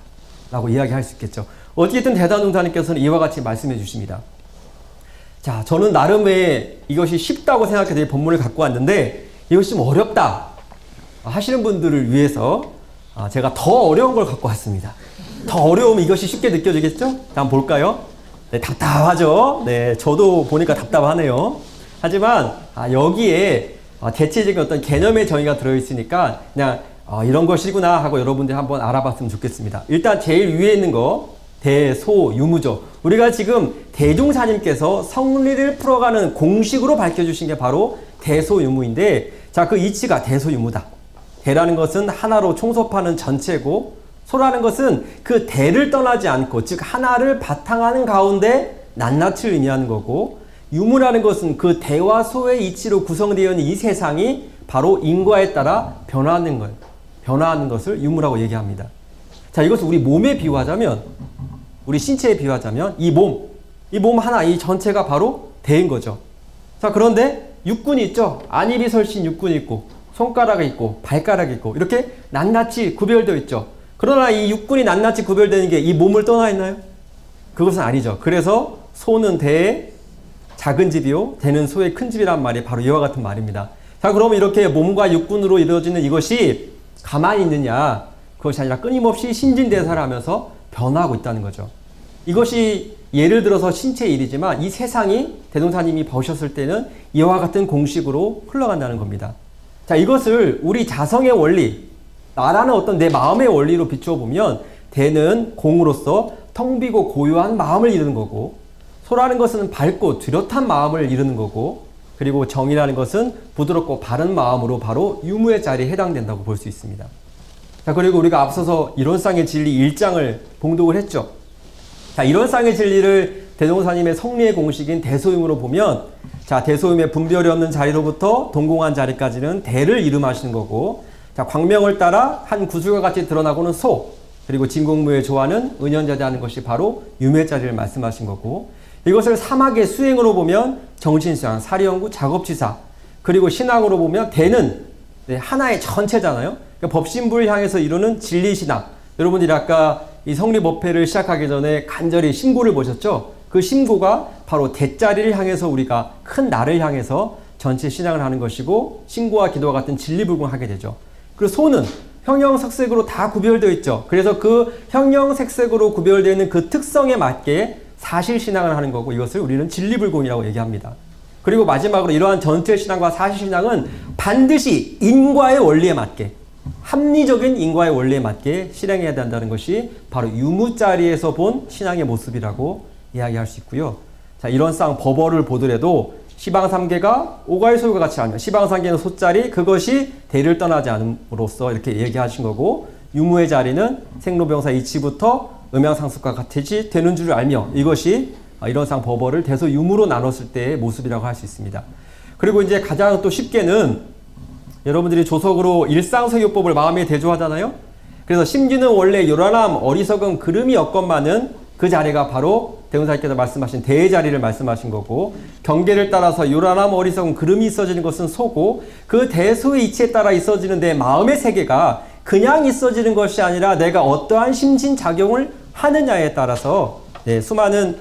라고 이야기할 수 있겠죠. 어쨌든 대단종사님께서는 이와 같이 말씀해 주십니다. 자, 저는 나름의 이것이 쉽다고 생각해서 이 본문을 갖고 왔는데 이것이 좀 어렵다 하시는 분들을 위해서 제가 더 어려운 걸 갖고 왔습니다. 더 어려우면 이것이 쉽게 느껴지겠죠? 한번 볼까요? 네, 답답하죠? 네, 저도 보니까 답답하네요. 하지만 여기에 대체적인 어떤 개념의 정의가 들어있으니까 그냥 이런 것이구나 하고 여러분들이 한번 알아봤으면 좋겠습니다. 일단 제일 위에 있는 거 대소유무죠. 우리가 지금 대종사님께서 성리를 풀어가는 공식으로 밝혀주신 게 바로 대소유무인데 자, 그 이치가 대소유무다. 대라는 것은 하나로 총섭하는 전체고 소라는 것은 그 대를 떠나지 않고 즉 하나를 바탕하는 가운데 낱낱을 의미하는 거고, 유무라는 것은 그 대와 소의 이치로 구성되어 있는 이 세상이 바로 인과에 따라 변화하는 것, 변화하는 것을 유무라고 얘기합니다. 자, 이것을 우리 몸에 비유하자면, 우리 신체에 비유하자면 이 몸 하나, 이 전체가 바로 대인 거죠. 자, 그런데 육군이 있죠. 안입이 설신 육군이 있고, 손가락이 있고, 발가락이 있고, 이렇게 낱낱이 구별되어 있죠. 그러나 이 육군이 낱낱이 구별되는 게 이 몸을 떠나 있나요? 그것은 아니죠. 그래서 소는 대의 작은 집이요, 대는 소의 큰 집이란 말이 바로 이와 같은 말입니다. 자, 그러면 이렇게 몸과 육군으로 이루어지는 이것이 가만히 있느냐? 그것이 아니라 끊임없이 신진대사를 하면서 변화하고 있다는 거죠. 이것이 예를 들어서 신체의 일이지만 이 세상이 대동사님이 보셨을 때는 이와 같은 공식으로 흘러간다는 겁니다. 자, 이것을 우리 자성의 원리, 나라는 어떤 내 마음의 원리로 비추어 보면 대는 공으로서 텅 비고 고요한 마음을 이루는 거고, 소라는 것은 밝고 뚜렷한 마음을 이루는 거고, 그리고 정이라는 것은 부드럽고 바른 마음으로 바로 유무의 자리에 해당된다고 볼 수 있습니다. 자, 그리고 우리가 앞서서 이론상의 진리 1장을 봉독을 했죠. 자, 이론상의 진리를 대동사님의 성리의 공식인 대소임으로 보면, 자, 대소임의 분별이 없는 자리로부터 동공한 자리까지는 대를 이름하시는 거고, 자, 광명을 따라 한 구슬과 같이 드러나고는 소, 그리고 진공무에 조하는 은연자대하는 것이 바로 유무의 자리를 말씀하신 거고, 이것을 사막의 수행으로 보면 정신수양, 사리연구, 작업치사, 그리고 신앙으로 보면 대는 하나의 전체잖아요. 그러니까 법신부를 향해서 이루는 진리신앙. 여러분들이 아까 이 성리법회를 시작하기 전에 간절히 심고를 보셨죠? 그 심고가 바로 대자리를 향해서 우리가 큰 나를 향해서 전체 신앙을 하는 것이고, 신고와 기도와 같은 진리불공하게 되죠. 그리고 소는 형형색색으로 다 구별되어 있죠. 그래서 그 형형색색으로 구별되어 있는 그 특성에 맞게 사실신앙을 하는 거고, 이것을 우리는 진리불공이라고 얘기합니다. 그리고 마지막으로 이러한 전체신앙과 사실신앙은 반드시 인과의 원리에 맞게, 합리적인 인과의 원리에 맞게 실행해야 된다는 것이 바로 유무자리에서 본 신앙의 모습이라고 이야기할 수 있고요. 자, 이런 쌍 법어를 보더라도 시방삼계가 오가의 소유가 같이 하면 시방삼계는 소자리, 그것이 대를 떠나지 않음으로써 이렇게 얘기하신 거고, 유무의 자리는 생로병사 이치부터 음양상속과 같이 되는 줄을 알며, 이것이 이런 상 법어를 대소유무로 나눴을 때의 모습이라고 할 수 있습니다. 그리고 이제 가장 또 쉽게는 여러분들이 조석으로 일상서유법을 마음에 대조하잖아요. 그래서 심지는 원래 요란함 어리석은 그름이 없건만은 그 자리가 바로 대운사님께서 말씀하신 대의 자리를 말씀하신 거고, 경계를 따라서 요란함 어리석은 그름이 있어지는 것은 소고, 그 대소의 이치에 따라 있어지는 내 마음의 세계가 그냥 있어지는 것이 아니라 내가 어떠한 심신작용을 하느냐에 따라서 수많은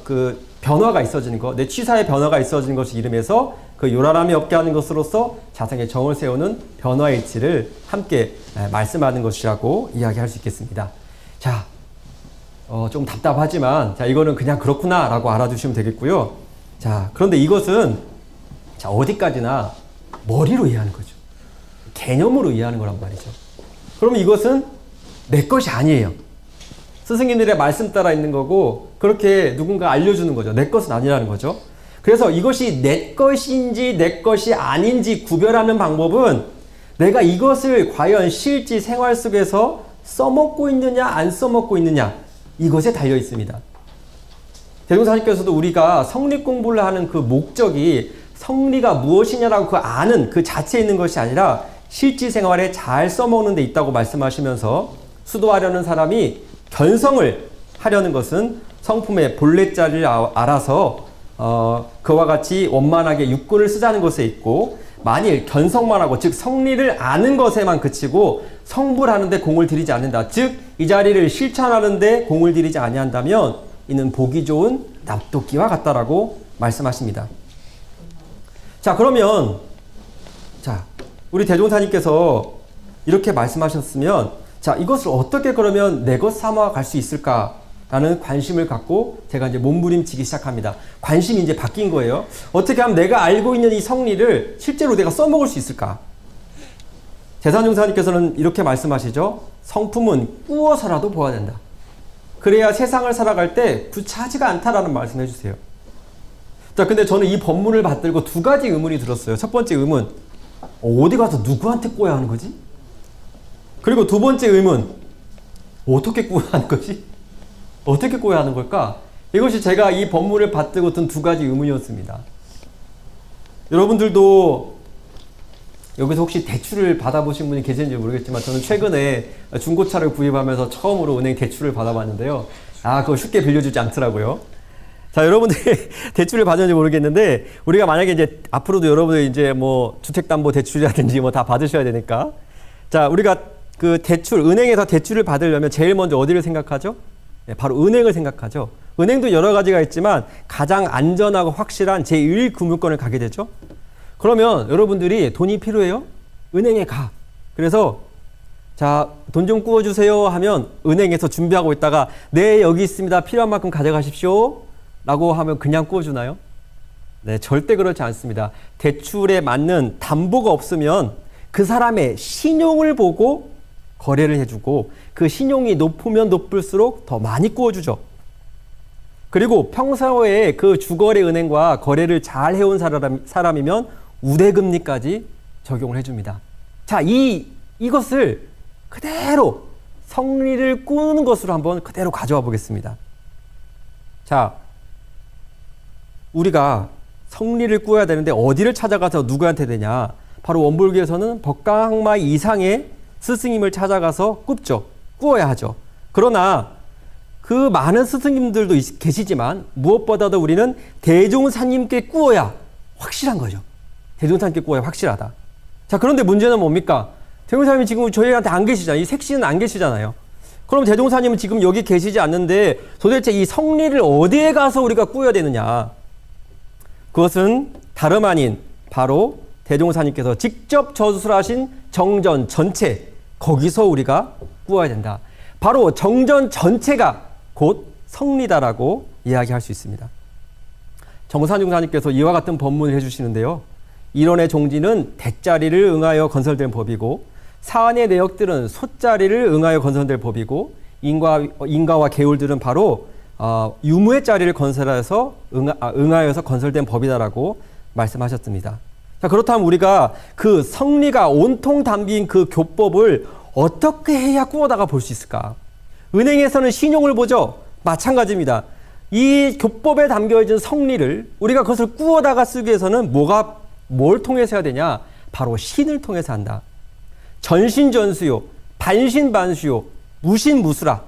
그 변화가 있어지는 것, 내 취사의 변화가 있어지는 것이 이름에서 그 요란함이 없게 하는 것으로서 자성의 정을 세우는 변화의 이치를 함께 말씀하는 것이라고 이야기할 수 있겠습니다. 자, 좀 답답하지만, 자, 이거는 그냥 그렇구나 라고 알아두시면 되겠고요. 자, 그런데 이것은, 자, 어디까지나 머리로 이해하는 거죠. 개념으로 이해하는 거란 말이죠. 그러면 이것은 내 것이 아니에요. 스승님들의 말씀 따라 있는 거고, 그렇게 누군가 알려주는 거죠. 내 것은 아니라는 거죠. 그래서 이것이 내 것인지 내 것이 아닌지 구별하는 방법은 내가 이것을 과연 실제 생활 속에서 써먹고 있느냐 안 써먹고 있느냐, 이것에 달려 있습니다. 대종사님께서도 우리가 성리 공부를 하는 그 목적이 성리가 무엇이냐라고 그 아는 그 자체에 있는 것이 아니라 실제 생활에 잘 써먹는 데 있다고 말씀하시면서, 수도하려는 사람이 견성을 하려는 것은 성품의 본래자리를 알아서 그와 같이 원만하게 육군을 쓰자는 것에 있고, 만일 견성만 하고, 즉 성리를 아는 것에만 그치고 성불하는 데 공을 들이지 않는다, 즉 이 자리를 실천하는 데 공을 들이지 아니한다면 이는 보기 좋은 납도끼와 같다라고 말씀하십니다. 자, 그러면 자, 우리 대종사님께서 이렇게 말씀하셨으면, 자, 이것을 어떻게 그러면 내 것 삼아 갈 수 있을까라는 관심을 갖고 제가 이제 몸부림치기 시작합니다. 관심이 이제 바뀐 거예요. 어떻게 하면 내가 알고 있는 이 성리를 실제로 내가 써먹을 수 있을까? 재산종사님께서는 이렇게 말씀하시죠. 성품은 꾸어서라도 보아야 된다. 그래야 세상을 살아갈 때 구차하지가 않다라는 말씀을 해주세요. 자, 근데 저는 이 법문을 받들고 두 가지 의문이 들었어요. 첫 번째 의문, 어디 가서 누구한테 꾸어야 하는 거지? 그리고 두 번째 의문, 어떻게 꾸어야 하는 거지? 어떻게 꾸어야 하는 걸까? 이것이 제가 이 본문을 받들고 든 두 가지 의문이었습니다. 여러분들도 여기서 혹시 대출을 받아보신 분이 계시는지 모르겠지만 저는 최근에 중고차를 구입하면서 처음으로 은행 대출을 받아봤는데요. 그거 쉽게 빌려주지 않더라고요. 자, 여러분들이 대출을 받았는지 모르겠는데 우리가 만약에 이제 앞으로도 여러분들 이제 뭐 주택담보대출이라든지 뭐 다 받으셔야 되니까 자, 우리가 그 대출, 은행에서 대출을 받으려면 제일 먼저 어디를 생각하죠? 네, 바로 은행을 생각하죠. 은행도 여러 가지가 있지만 가장 안전하고 확실한 제1금융권을 가게 되죠. 그러면 여러분들이 돈이 필요해요? 은행에 가. 그래서 자, 돈 좀 구워주세요 하면 은행에서 준비하고 있다가 네, 여기 있습니다. 필요한 만큼 가져가십시오. 라고 하면 그냥 구워주나요? 네, 절대 그렇지 않습니다. 대출에 맞는 담보가 없으면 그 사람의 신용을 보고 거래를 해주고 그 신용이 높으면 높을수록 더 많이 구워주죠. 그리고 평소에 그 주거래 은행과 거래를 잘 해온 사람이면 우대금리까지 적용을 해줍니다. 자, 이것을 그대로 성리를 꾸는 것으로 한번 그대로 가져와 보겠습니다. 자, 우리가 성리를 꾸어야 되는데 어디를 찾아가서 누구한테 되냐? 바로 원불교에서는 법강학마 이상의 스승님을 찾아가서 굽죠. 꾸어야 하죠. 그러나 그 많은 스승님들도 계시지만 무엇보다도 우리는 대종사님께 꾸어야 확실한 거죠. 대종사님께 꾸어야 확실하다. 자, 그런데 문제는 뭡니까? 대종사님이 지금 저희한테 안 계시잖아요. 이 색시는 안 계시잖아요. 그럼 대종사님은 지금 여기 계시지 않는데 도대체 이 성리를 어디에 가서 우리가 꾸어야 되느냐? 그것은 다름 아닌 바로 대종사님께서 직접 저술하신 정전 전체, 거기서 우리가 꾸어야 된다. 바로 정전 전체가 곧 성리다라고 이야기할 수 있습니다. 정산중사님께서 이와 같은 법문을 해주시는데요. 일원의 종지는 대자리를 응하여 건설된 법이고 사안의 내역들은 소자리를 응하여 건설될 법이고 인가와 계율들은 바로 유무의 자리를 건설해서 응하여서 건설된 법이다라고 말씀하셨습니다. 자, 그렇다면 우리가 그 성리가 온통 담긴 그 교법을 어떻게 해야 꾸어다가 볼 수 있을까? 은행에서는 신용을 보죠. 마찬가지입니다. 이 교법에 담겨진 성리를 우리가 그것을 꾸어다가 쓰기 위해서는 뭘 통해서 해야 되냐? 바로 신을 통해서 한다. 전신전수요, 반신반수요, 무신무수라.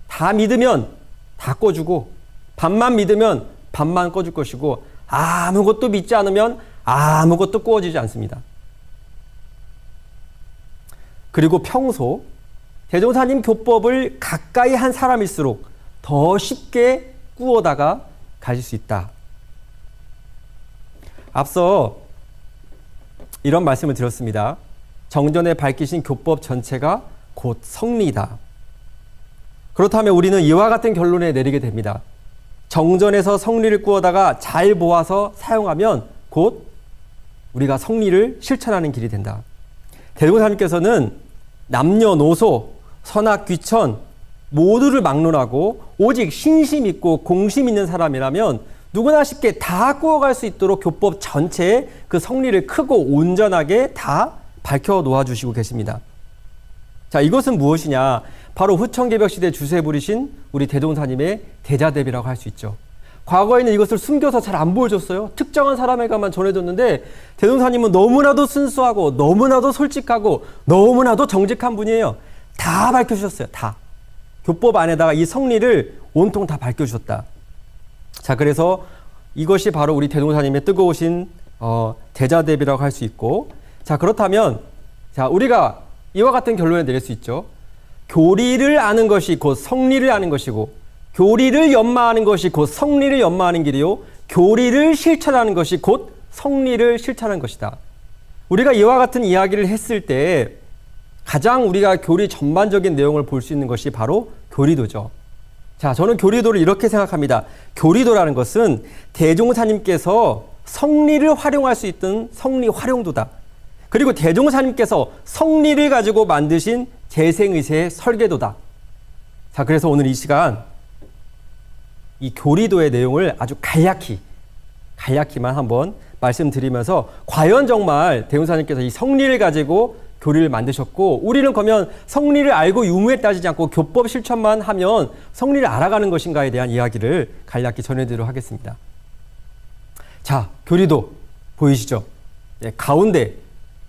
다 믿으면 다 꺼주고 반만 믿으면 반만 꺼줄 것이고 아무것도 믿지 않으면 아무것도 꾸어지지 않습니다. 그리고 평소 대종사님 교법을 가까이 한 사람일수록 더 쉽게 꾸어다가 가질 수 있다. 앞서 이런 말씀을 드렸습니다. 정전에 밝히신 교법 전체가 곧 성리이다. 그렇다면 우리는 이와 같은 결론에 내리게 됩니다. 정전에서 성리를 꾸어다가 잘 모아서 사용하면 곧 우리가 성리를 실천하는 길이 된다. 대종사님께서는 남녀노소, 선악귀천 모두를 막론하고 오직 신심 있고 공심 있는 사람이라면 누구나 쉽게 다 꾸어갈 수 있도록 교법 전체에 그 성리를 크고 온전하게 다 밝혀 놓아주시고 계십니다. 자, 이것은 무엇이냐? 바로 후천개벽 시대 주세 부리신 우리 대종사님의 대자대비라고 할 수 있죠. 과거에는 이것을 숨겨서 잘 안 보여줬어요. 특정한 사람에게만 전해줬는데 대종사님은 너무나도 순수하고 너무나도 솔직하고 너무나도 정직한 분이에요. 다 밝혀주셨어요. 다. 교법 안에다가 이 성리를 온통 다 밝혀주셨다. 자, 그래서 이것이 바로 우리 대종사님의 뜨거우신 대자대비라고 할 수 있고, 자, 그렇다면 자, 우리가 이와 같은 결론을 내릴 수 있죠. 교리를 아는 것이 곧 성리를 아는 것이고 교리를 연마하는 것이 곧 성리를 연마하는 길이요 교리를 실천하는 것이 곧 성리를 실천하는 것이다. 우리가 이와 같은 이야기를 했을 때 가장 우리가 교리 전반적인 내용을 볼 수 있는 것이 바로 교리도죠. 자, 저는 교리도를 이렇게 생각합니다. 교리도라는 것은 대종사님께서 성리를 활용할 수 있던 성리 활용도다. 그리고 대종사님께서 성리를 가지고 만드신 재생의세의 설계도다. 자, 그래서 오늘 이 시간 이 교리도의 내용을 아주 간략히만 한번 말씀드리면서 과연 정말 대종사님께서 이 성리를 가지고 교리를 만드셨고 우리는 그러면 성리를 알고 유무에 따지지 않고 교법 실천만 하면 성리를 알아가는 것인가에 대한 이야기를 간략히 전해드리도록 하겠습니다. 자, 교리도 보이시죠? 네, 가운데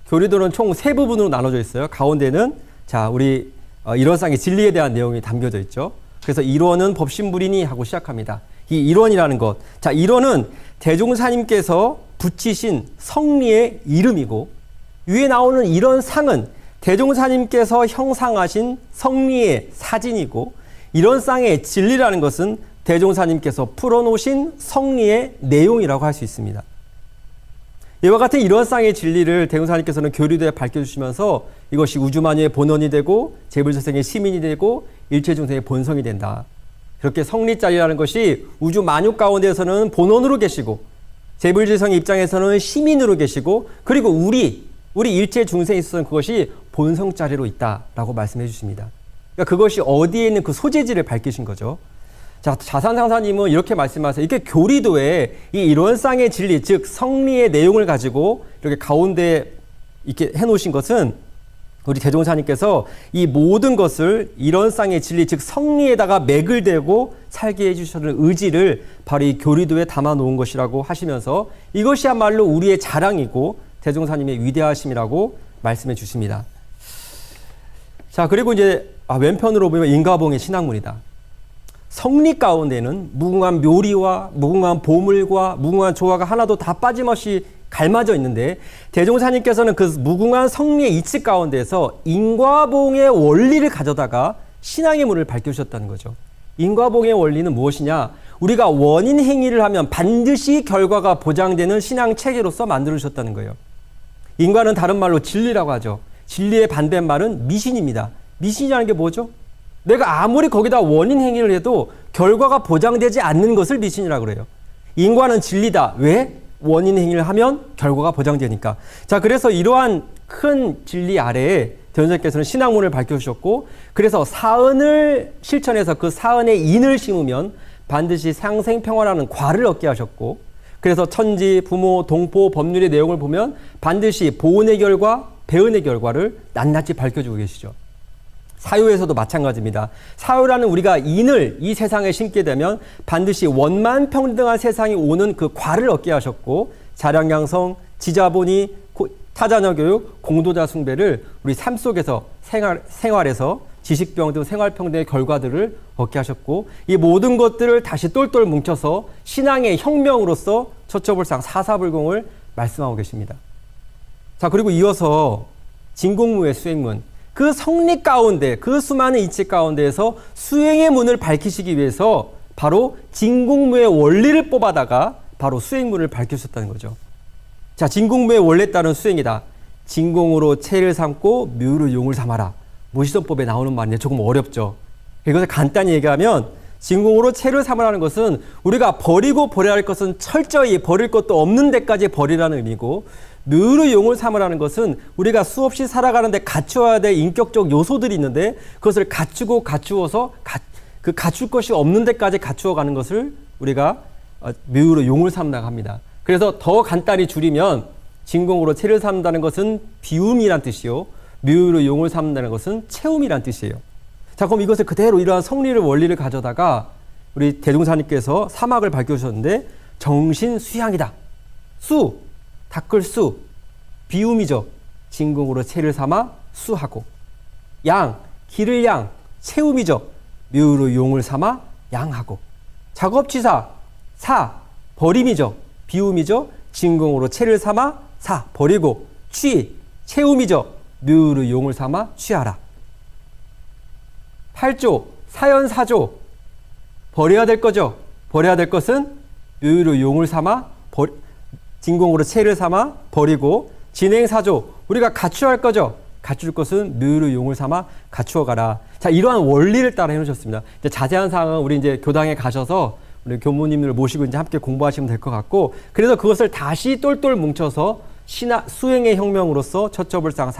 교리도는 총 세 부분으로 나눠져 있어요. 가운데는 자, 우리 일원상의 진리에 대한 내용이 담겨져 있죠. 그래서 일원은 법신불이니 하고 시작합니다. 이 일원이라는 것. 자, 일원은 대종사님께서 붙이신 성리의 이름이고 위에 나오는 일원상은 대종사님께서 형상하신 성리의 사진이고 일원상의 진리라는 것은 대종사님께서 풀어놓으신 성리의 내용이라고 할 수 있습니다. 이와 같은 일원상의 진리를 대종사님께서는 교리도에 밝혀주시면서 이것이 우주만유의 본원이 되고 재불재생의 시민이 되고 일체중생의 본성이 된다. 그렇게 성리자리라는 것이 우주 만유 가운데에서는 본원으로 계시고 재불재성의 입장에서는 시민으로 계시고 그리고 우리 일체중생에 있어서는 그것이 본성자리로 있다라고 말씀해 주십니다. 그러니까 그것이 어디에 있는 그 소재지를 밝히신 거죠. 자, 자산상사님은 이렇게 말씀하세요. 이렇게 교리도에 이 일원상의 진리, 즉 성리의 내용을 가지고 이렇게 가운데 이렇게 해놓으신 것은 우리 대종사님께서 이 모든 것을 일원상의 진리, 즉 성리에다가 맥을 대고 살게 해주시는 의지를 바로 이 교리도에 담아 놓은 것이라고 하시면서 이것이야말로 우리의 자랑이고 대종사님의 위대하심이라고 말씀해 주십니다. 자, 그리고 이제 왼편으로 보면 인가봉의 신학문이다. 성리 가운데는 무궁한 묘리와 무궁한 보물과 무궁한 조화가 하나도 다 빠짐없이 갈마져 있는데 대종사님께서는 그 무궁한 성리의 이치 가운데서 인과봉의 원리를 가져다가 신앙의 문을 밝혀주셨다는 거죠. 인과봉의 원리는 무엇이냐? 우리가 원인 행위를 하면 반드시 결과가 보장되는 신앙 체계로서 만들어주셨다는 거예요. 인과는 다른 말로 진리라고 하죠. 진리의 반대말은 미신입니다. 미신이라는 게 뭐죠? 내가 아무리 거기다 원인 행위를 해도 결과가 보장되지 않는 것을 미신이라고 그래요. 인과는 진리다. 왜? 원인 행위를 하면 결과가 보장되니까. 자, 그래서 이러한 큰 진리 아래에 대원장께서는 신학문을 밝혀주셨고 그래서 사은을 실천해서 그 사은에 인을 심으면 반드시 상생평화라는 과를 얻게 하셨고 그래서 천지, 부모, 동포, 법률의 내용을 보면 반드시 보은의 결과, 배은의 결과를 낱낱이 밝혀주고 계시죠. 사유에서도 마찬가지입니다. 사유라는 우리가 인을 이 세상에 심게 되면 반드시 원만평등한 세상이 오는 그 과를 얻게 하셨고 자량양성, 지자본의, 타자녀교육, 공도자 숭배를 우리 삶 속에서 생활에서 지식평등, 생활평등의 결과들을 얻게 하셨고 이 모든 것들을 다시 똘똘 뭉쳐서 신앙의 혁명으로서 처처불상 사사불공을 말씀하고 계십니다. 자, 그리고 이어서 진공무의 수행문, 그 성리 가운데 그 수많은 이치 가운데에서 수행의 문을 밝히시기 위해서 바로 진공무의 원리를 뽑아다가 바로 수행문을 밝히셨다는 거죠. 자, 진공무의 원리에 따른 수행이다. 진공으로 체를 삼고 묘로 용을 삼아라. 무시전법에 나오는 말인데 조금 어렵죠. 이것을 간단히 얘기하면 진공으로 체를 삼으라는 것은 우리가 버리고 버려야 할 것은 철저히 버릴 것도 없는 데까지 버리라는 의미고 묘로 용을 삼으라는 것은 우리가 수없이 살아가는데 갖추어야 될 인격적 요소들이 있는데 그것을 갖추어서 그 갖출 것이 없는 데까지 갖추어 가는 것을 우리가 묘로 용을 삼는다고 합니다. 그래서 더 간단히 줄이면 진공으로 체를 삼는다는 것은 비움이란 뜻이요. 묘로 용을 삼는다는 것은 채움이란 뜻이에요. 자, 그럼 이것을 그대로 이러한 성리를 원리를 가져다가 우리 대종사님께서 사막을 밝혀주셨는데 정신수양이다. 수, 닦을 수, 비움이죠. 진공으로 체를 삼아 수하고 양, 기를 양, 채움이죠. 묘로 용을 삼아 양하고 작업취사, 사, 버림이죠. 비움이죠. 진공으로 체를 삼아 사, 버리고 취, 채움이죠. 묘로 용을 삼아 취하라. 8조, 사연사조, 버려야 될 거죠. 버려야 될 것은 묘로 용을 삼아 진공으로 체를 삼아 버리고 진행사조, 우리가 갖추어야 할 거죠. 갖출 것은 묘로 용을 삼아 갖추어 가라. 자, 이러한 원리를 따라 해놓으셨습니다. 이제 자세한 사항은 우리 이제 교당에 가셔서 우리 교무님들 모시고 이제 함께 공부하시면 될 것 같고, 그래서 그것을 다시 똘똘 뭉쳐서 수행의 혁명으로서 처처불상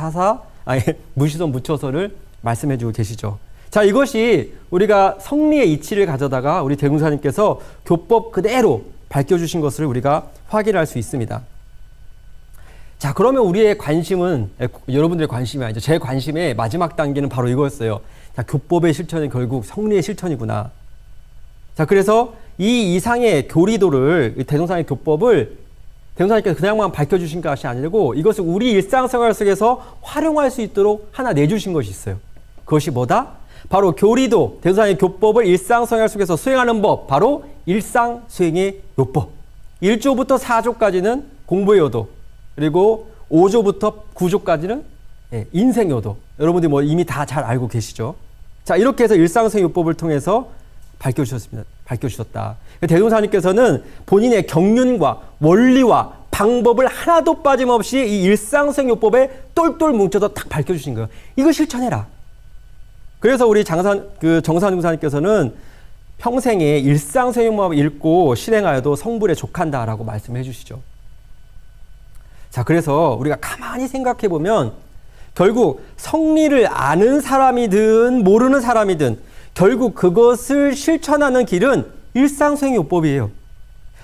무시선 무처서를 말씀해주고 계시죠. 자, 이것이 우리가 성리의 이치를 가져다가 우리 자, 그러면 우리의 관심은, 여러분들의 관심이 아니죠. 제 관심의 마지막 단계는 바로 이거였어요. 자, 교법의 실천이 결국 성리의 실천이구나. 자, 그래서 이 이상의 교리도를, 이 대종사의 교법을 대종사님께서 그냥만 밝혀주신 것이 아니고 이것을 우리 일상생활 속에서 활용할 수 있도록 하나 내주신 것이 있어요. 그것이 뭐다? 바로 교리도, 대종사의 교법을 일상생활 속에서 수행하는 법, 바로 일상수행의 요법. 1조부터 4조까지는 공부의 요도, 그리고 5조부터 9조까지는 인생 요도. 여러분들이 뭐 이미 다 잘 알고 계시죠? 자, 이렇게 해서 일상수행 요법을 통해서 밝혀주셨다. 대종사님께서는 본인의 경륜과 원리와 방법을 하나도 빠짐없이 이 일상수행 요법에 똘똘 뭉쳐서 딱 밝혀주신 거예요. 이거 실천해라. 그래서 우리 정산중사님께서는 평생에 일상수행 요법을 읽고 실행하여도 성불에 족한다라고 말씀해 주시죠. 자, 그래서 우리가 가만히 생각해 보면 결국 성리를 아는 사람이든 모르는 사람이든 결국 그것을 실천하는 길은 일상수행 요법이에요.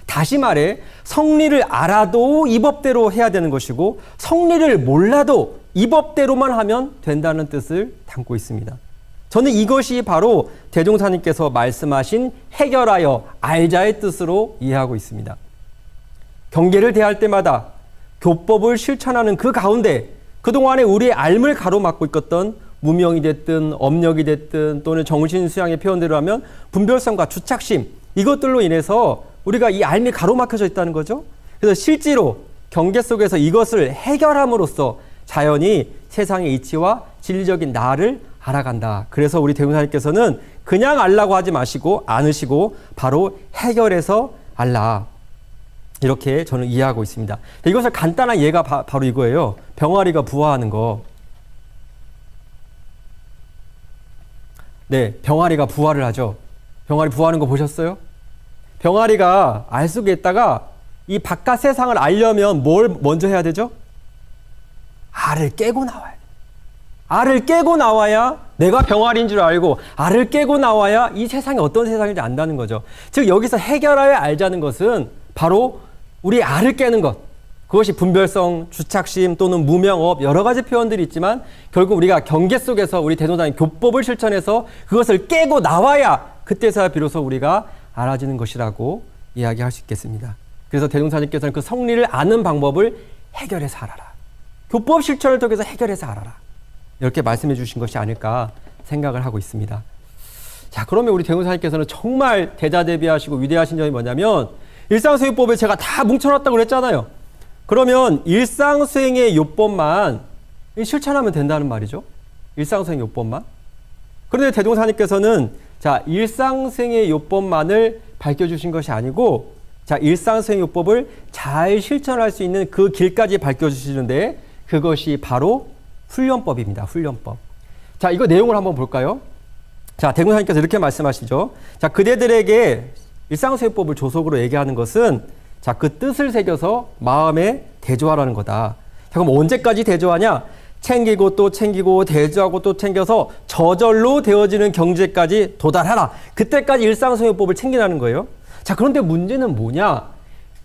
다시 말해 성리를 알아도 이 법대로 해야 되는 것이고 성리를 몰라도 이 법대로만 하면 된다는 뜻을 담고 있습니다. 저는 이것이 바로 대종사님께서 말씀하신 해결하여 알자의 뜻으로 이해하고 있습니다. 경계를 대할 때마다 교법을 실천하는 그 가운데 그동안에 우리의 알을 가로막고 있었던 무명이 됐든 업력이 됐든 또는 정신수양의 표현대로 하면 분별성과 주착심, 이것들로 인해서 우리가 이 알이 가로막혀져 있다는 거죠. 그래서 실제로 경계 속에서 이것을 해결함으로써 자연히 세상의 이치와 진리적인 나를 알아간다. 그래서 우리 대종사님께서는 그냥 알라고 하지 마시고 안으시고 바로 해결해서 알라. 이렇게 저는 이해하고 있습니다. 이것을 간단한 예가 바로 이거예요. 병아리가 부화하는 거. 네, 병아리가 부화를 하죠. 병아리 부화하는 거 보셨어요? 병아리가 알 속에 있다가 이 바깥 세상을 알려면 뭘 먼저 해야 되죠? 알을 깨고 나와야 돼. 알을 깨고 나와야 내가 병아리인 줄 알고 알을 깨고 나와야 이 세상이 어떤 세상인지 안다는 거죠. 즉 여기서 해결하여 알자는 것은 바로 우리 알을 깨는 것. 그것이 분별성, 주착심 또는 무명업 여러 가지 표현들이 있지만 결국 우리가 경계 속에서 우리 대종사님 교법을 실천해서 그것을 깨고 나와야 그때서야 비로소 우리가 알아지는 것이라고 이야기할 수 있겠습니다. 그래서 대종사님께서는 그 성리를 아는 방법을 해결해서 알아라. 교법 실천을 통해서 해결해서 알아라. 이렇게 말씀해 주신 것이 아닐까 생각을 하고 있습니다. 자, 그러면 우리 대종사님께서는 정말 대자대비하시고 위대하신 점이 뭐냐면 일상수행법을 제가 다 뭉쳐놨다고 그랬잖아요. 그러면 일상수행의 요법만 실천하면 된다는 말이죠. 일상수행 요법만. 그런데 대종사님께서는 자, 일상수행의 요법만을 밝혀주신 것이 아니고 자, 일상수행 요법을 잘 실천할 수 있는 그 길까지 밝혀주시는데 그것이 바로 훈련법입니다. 훈련법. 자, 이거 내용을 한번 볼까요? 자, 대종사님께서 이렇게 말씀하시죠. 자, 그대들에게 일상수행법을 조속으로 얘기하는 것은 자, 그 뜻을 새겨서 마음에 대조하라는 거다. 자, 그럼 언제까지 대조하냐? 챙기고 또 챙기고 대조하고 또 챙겨서 저절로 되어지는 경지까지 도달하라. 그때까지 일상수행법을 챙기라는 거예요. 자, 그런데 문제는 뭐냐?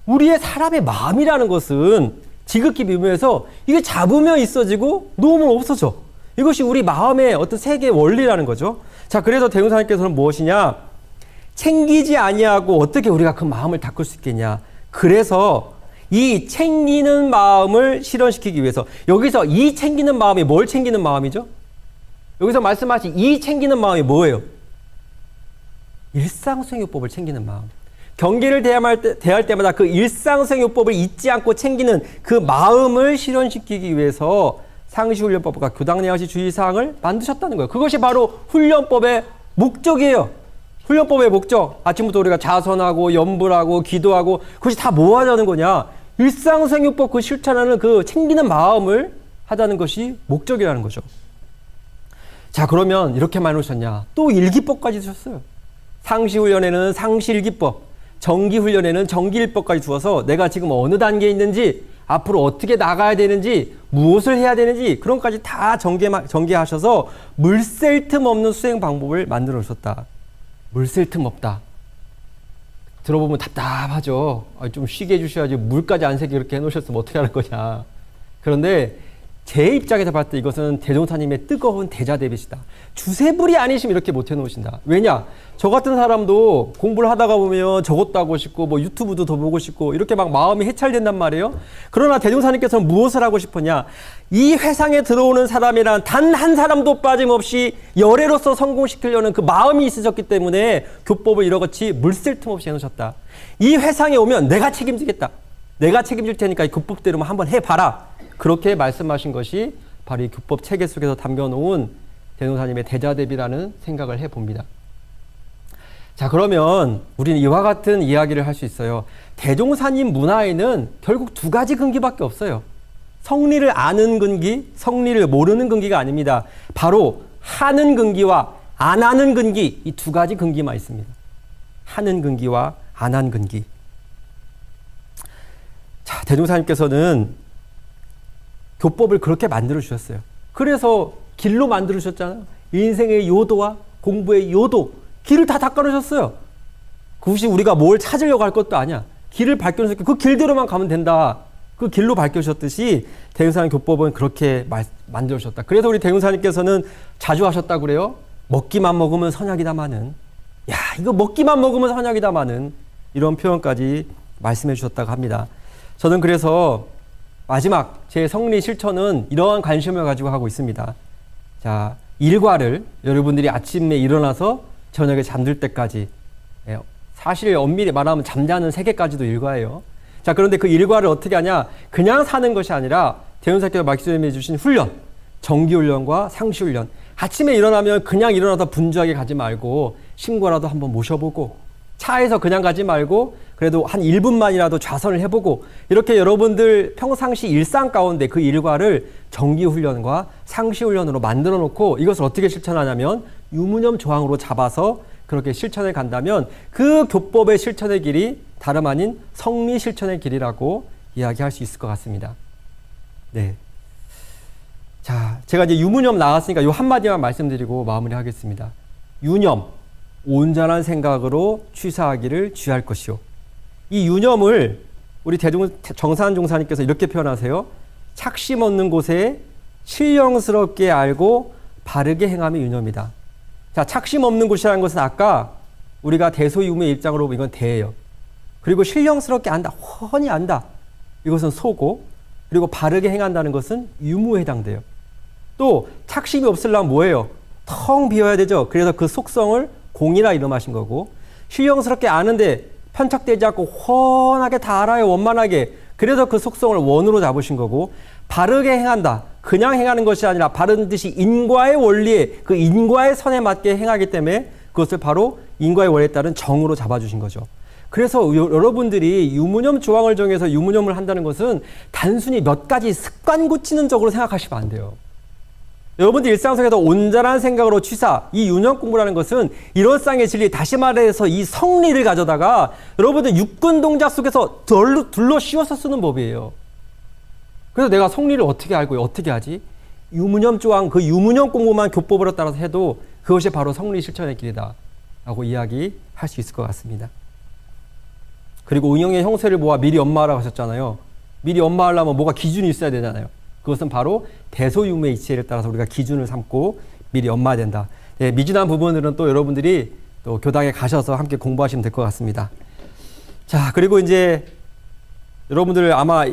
우리의 사람의 마음이라는 것은 지극히 미묘해서 이게 잡으면 있어지고 놓으면 없어져. 이것이 우리 마음의 어떤 세계의 원리라는 거죠. 자, 그래서 대종사님께서는 무엇이냐? 챙기지 아니하고 어떻게 우리가 그 마음을 닦을 수 있겠냐? 그래서 이 챙기는 마음을 실현시키기 위해서 여기서 이 챙기는 마음이 뭘 챙기는 마음이죠? 여기서 말씀하신 이 챙기는 마음이 뭐예요? 일상수행요법을 챙기는 마음. 경계를 대할 때마다 그 일상수행요법을 잊지 않고 챙기는 그 마음을 실현시키기 위해서 상시훈련법과 교당내화시 주의사항을 만드셨다는 거예요. 그것이 바로 훈련법의 목적이에요. 훈련법의 목적. 아침부터 우리가 자선하고 염불하고 기도하고 그것이 다 뭐 하자는 거냐? 일상수행요법 그 실천하는 그 챙기는 마음을 하자는 것이 목적이라는 거죠. 자, 그러면 이렇게만 해놓으셨냐? 또 일기법까지 주셨어요. 상시훈련에는 상시일기법, 정기훈련에는 정기일법까지 주어서 내가 지금 어느 단계에 있는지 앞으로 어떻게 나가야 되는지 무엇을 해야 되는지 그런 것까지 다 전개하셔서 물샐 틈 없는 수행 방법을 만들어 놓으셨다. 물샐 틈 없다. 들어보면 답답하죠. 좀 쉬게 해주셔야지 물까지 안 새게 이렇게 해놓으셨으면 어떻게 하는 거냐. 그런데 제 입장에서 봤을 때 이것은 대종사님의 뜨거운 대자대비시다. 주세불이 아니시면 이렇게 못 해놓으신다. 왜냐? 저 같은 사람도 공부를 하다가 보면 저것도 하고 싶고 뭐 유튜브도 더 보고 싶고 이렇게 막 마음이 해찰된단 말이에요. 그러나 대종사님께서는 무엇을 하고 싶었냐? 이 회상에 들어오는 사람이란 단 한 사람도 빠짐없이 열애로서 성공시키려는 그 마음이 있으셨기 때문에 교법을 이러같이 물쓸 틈 없이 해놓으셨다. 이 회상에 오면 내가 책임지겠다. 내가 책임질 테니까 이 교법대로만 한번 해봐라. 그렇게 말씀하신 것이 바로 이 교법 체계 속에서 담겨놓은 대종사님의 대자대비라는 생각을 해봅니다. 자, 그러면 우리는 이와 같은 이야기를 할 수 있어요. 대종사님 문화에는 결국 두 가지 근기밖에 없어요. 성리를 아는 근기, 성리를 모르는 근기가 아닙니다. 바로 하는 근기와 안 하는 근기, 이 두 가지 근기만 있습니다. 하는 근기와 안 하는 근기. 자, 대종사님께서는 교법을 그렇게 만들어 주셨어요. 그래서 길로 만들어 주셨잖아요. 인생의 요도와 공부의 요도, 길을 다 닦아 놓으셨어요. 그것이 우리가 뭘 찾으려고 할 것도 아니야. 길을 밝혀 놓으셨고 그 길대로만 가면 된다. 그 길로 밝혀 주셨듯이 대흥사님 교법은 그렇게 만들어 주셨다. 그래서 우리 대흥사님께서는 자주 하셨다고 그래요. 먹기만 먹으면 선약이다마는, 야, 이거 먹기만 먹으면 선약이다마는, 이런 표현까지 말씀해 주셨다고 합니다. 저는 그래서 마지막 제 성리 실천은 이러한 관심을 가지고 하고 있습니다. 자, 일과를 여러분들이 아침에 일어나서 저녁에 잠들 때까지, 사실 엄밀히 말하면 잠자는 세계까지도 일과예요. 자, 그런데 그 일과를 어떻게 하냐? 그냥 사는 것이 아니라 대원사께서 말씀해 주신 훈련, 정기훈련과 상시훈련. 아침에 일어나면 그냥 일어나서 분주하게 가지 말고 신고라도 한번 모셔보고, 차에서 그냥 가지 말고 그래도 한 1분만이라도 좌선을 해보고, 이렇게 여러분들 평상시 일상 가운데 그 일과를 정기훈련과 상시훈련으로 만들어 놓고 이것을 어떻게 실천하냐면 유무념 조항으로 잡아서 그렇게 실천해 간다면 그 교법의 실천의 길이 다름 아닌 성리 실천의 길이라고 이야기할 수 있을 것 같습니다. 네. 자, 제가 이제 유무념 나왔으니까 요 한마디만 말씀드리고 마무리하겠습니다. 유념, 온전한 생각으로 취사하기를 주의할 것이요. 이 유념을 우리 정산 종사님께서 이렇게 표현하세요. 착심 없는 곳에 신령스럽게 알고 바르게 행함이 유념이다. 자, 착심 없는 곳이라는 것은 아까 우리가 대소유무의 입장으로 보면 이건 대예요. 그리고 신령스럽게 안다, 훤히 안다, 이것은 소고, 그리고 바르게 행한다는 것은 유무에 해당돼요. 또 착심이 없으려면 뭐예요? 텅 비어야 되죠. 그래서 그 속성을 공이라 이름하신 거고, 신령스럽게 아는데 편착되지 않고 훤하게 다 알아요, 원만하게. 그래서 그 속성을 원으로 잡으신 거고, 바르게 행한다, 그냥 행하는 것이 아니라 바른 듯이 인과의 원리에, 그 인과의 선에 맞게 행하기 때문에 그것을 바로 인과의 원리에 따른 정으로 잡아주신 거죠. 그래서 여러분들이 유무념 조항을 정해서 유무념을 한다는 것은 단순히 몇 가지 습관 고치는 적으로 생각하시면 안 돼요. 여러분들 일상 속에서 온전한 생각으로 취사, 이 유념 공부라는 것은 일월상의 진리, 다시 말해서 이 성리를 가져다가 여러분들 육근 동작 속에서 둘러 씌워서 쓰는 법이에요. 그래서 내가 성리를 어떻게 알고 어떻게 하지? 유무념 조항, 그 유무념 공부만 교법으로 따라서 해도 그것이 바로 성리 실천의 길이다 라고 이야기할 수 있을 것 같습니다. 그리고 응용의 형세를 모아 미리 엄마라고 하셨잖아요. 미리 엄마하려면 뭐가 기준이 있어야 되잖아요. 그것은 바로 대소유무의 이치를 따라서 우리가 기준을 삼고 미리 엄마야 된다. 네, 미진한 부분들은 또 여러분들이 또 교당에 가셔서 함께 공부하시면 될 것 같습니다. 자, 그리고 이제 여러분들 아마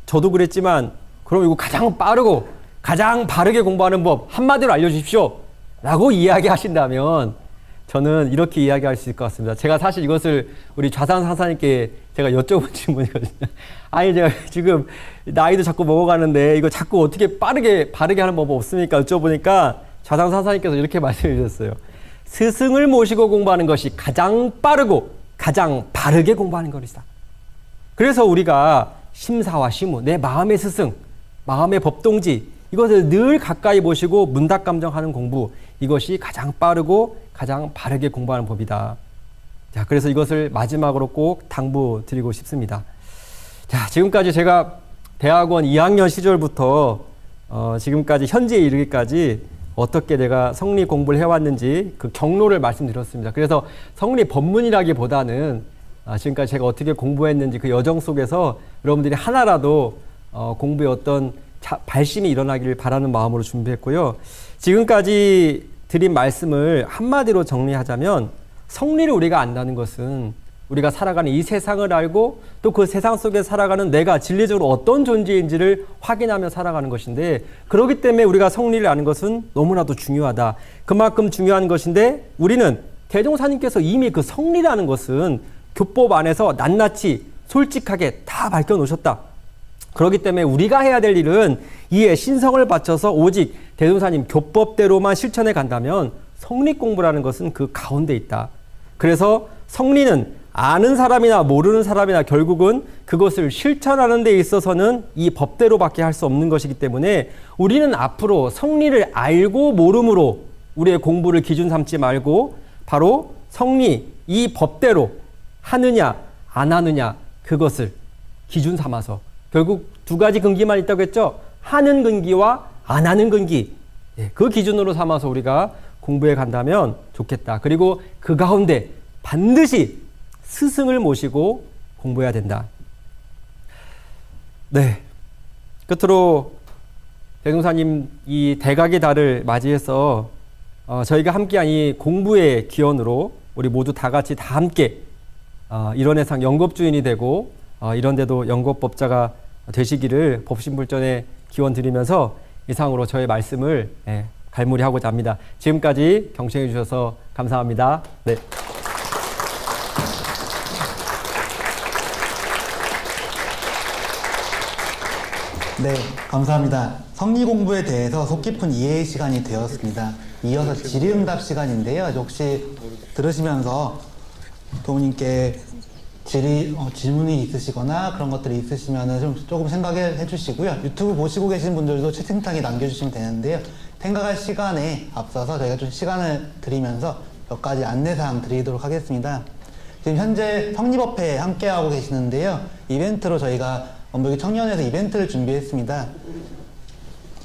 저도 그랬지만, 그럼 이거 가장 빠르고 가장 바르게 공부하는 법 한마디로 알려주십시오 라고 이야기하신다면 저는 이렇게 이야기할 수 있을 것 같습니다. 제가 사실 이것을 우리 좌산 사사님께 제가 여쭤본 질문이거든요. 아니, 제가 지금 나이도 자꾸 먹어가는데 이거 자꾸 어떻게 바르게 하는 법 없습니까? 여쭤보니까 좌산 사사님께서 이렇게 말씀해 주셨어요. 스승을 모시고 공부하는 것이 가장 빠르고 가장 바르게 공부하는 것이다. 그래서 우리가 심사와 시무, 내 마음의 스승, 마음의 법동지, 이것을 늘 가까이 모시고 문답감정하는 공부, 이것이 가장 빠르고 가장 바르게 공부하는 법이다. 자, 그래서 이것을 마지막으로 꼭 당부드리고 싶습니다. 자, 지금까지 제가 대학원 2학년 시절부터 지금까지 현재에 이르기까지 어떻게 내가 성리 공부를 해왔는지 그 경로를 말씀드렸습니다. 그래서 성리 법문이라기보다는 지금까지 제가 어떻게 공부했는지 그 여정 속에서 여러분들이 하나라도 공부의 어떤 발심이 일어나기를 바라는 마음으로 준비했고요. 지금까지 드린 말씀을 한마디로 정리하자면 성리를 우리가 안다는 것은 우리가 살아가는 이 세상을 알고 또 그 세상 속에 살아가는 내가 진리적으로 어떤 존재인지를 확인하며 살아가는 것인데, 그렇기 때문에 우리가 성리를 아는 것은 너무나도 중요하다. 그만큼 중요한 것인데 우리는 대종사님께서 이미 그 성리라는 것은 교법 안에서 낱낱이 솔직하게 다 밝혀놓으셨다. 그렇기 때문에 우리가 해야 될 일은 이에 신성을 바쳐서 오직 대종사님 교법대로만 실천해 간다면 성리 공부라는 것은 그 가운데 있다. 그래서 성리는 아는 사람이나 모르는 사람이나 결국은 그것을 실천하는 데 있어서는 이 법대로밖에 할 수 없는 것이기 때문에 우리는 앞으로 성리를 알고 모름으로 우리의 공부를 기준 삼지 말고 바로 성리, 이 법대로 하느냐 안 하느냐 그것을 기준 삼아서, 결국 두 가지 근기만 있다고 했죠. 하는 근기와 안 하는 근기, 그 기준으로 삼아서 우리가 공부해 간다면 좋겠다. 그리고 그 가운데 반드시 스승을 모시고 공부해야 된다. 네, 끝으로 대종사님 이 대각의 달을 맞이해서 저희가 함께한 이 공부의 기원으로 우리 모두 다 같이 다 함께 일원회상 영겁주인이 되고 이런데도 영겁법자가 되시기를 법신불전에 기원 드리면서 이상으로 저의 말씀을 갈무리하고자 합니다. 지금까지 경청해 주셔서 감사합니다. 네. 네, 감사합니다. 성리 공부에 대해서 속 깊은 이해의 시간이 되었습니다. 이어서 질의응답 시간인데요. 혹시 들으시면서 도우님께 질문이 있으시거나 그런 것들이 있으시면 조금 생각해 주시고요. 유튜브 보시고 계신 분들도 채팅창에 남겨주시면 되는데요. 생각할 시간에 앞서서 저희가 좀 시간을 드리면서 몇 가지 안내사항 드리도록 하겠습니다. 지금 현재 성리법회에 함께하고 계시는데요. 이벤트로 저희가 원불교 청년회에서 이벤트를 준비했습니다.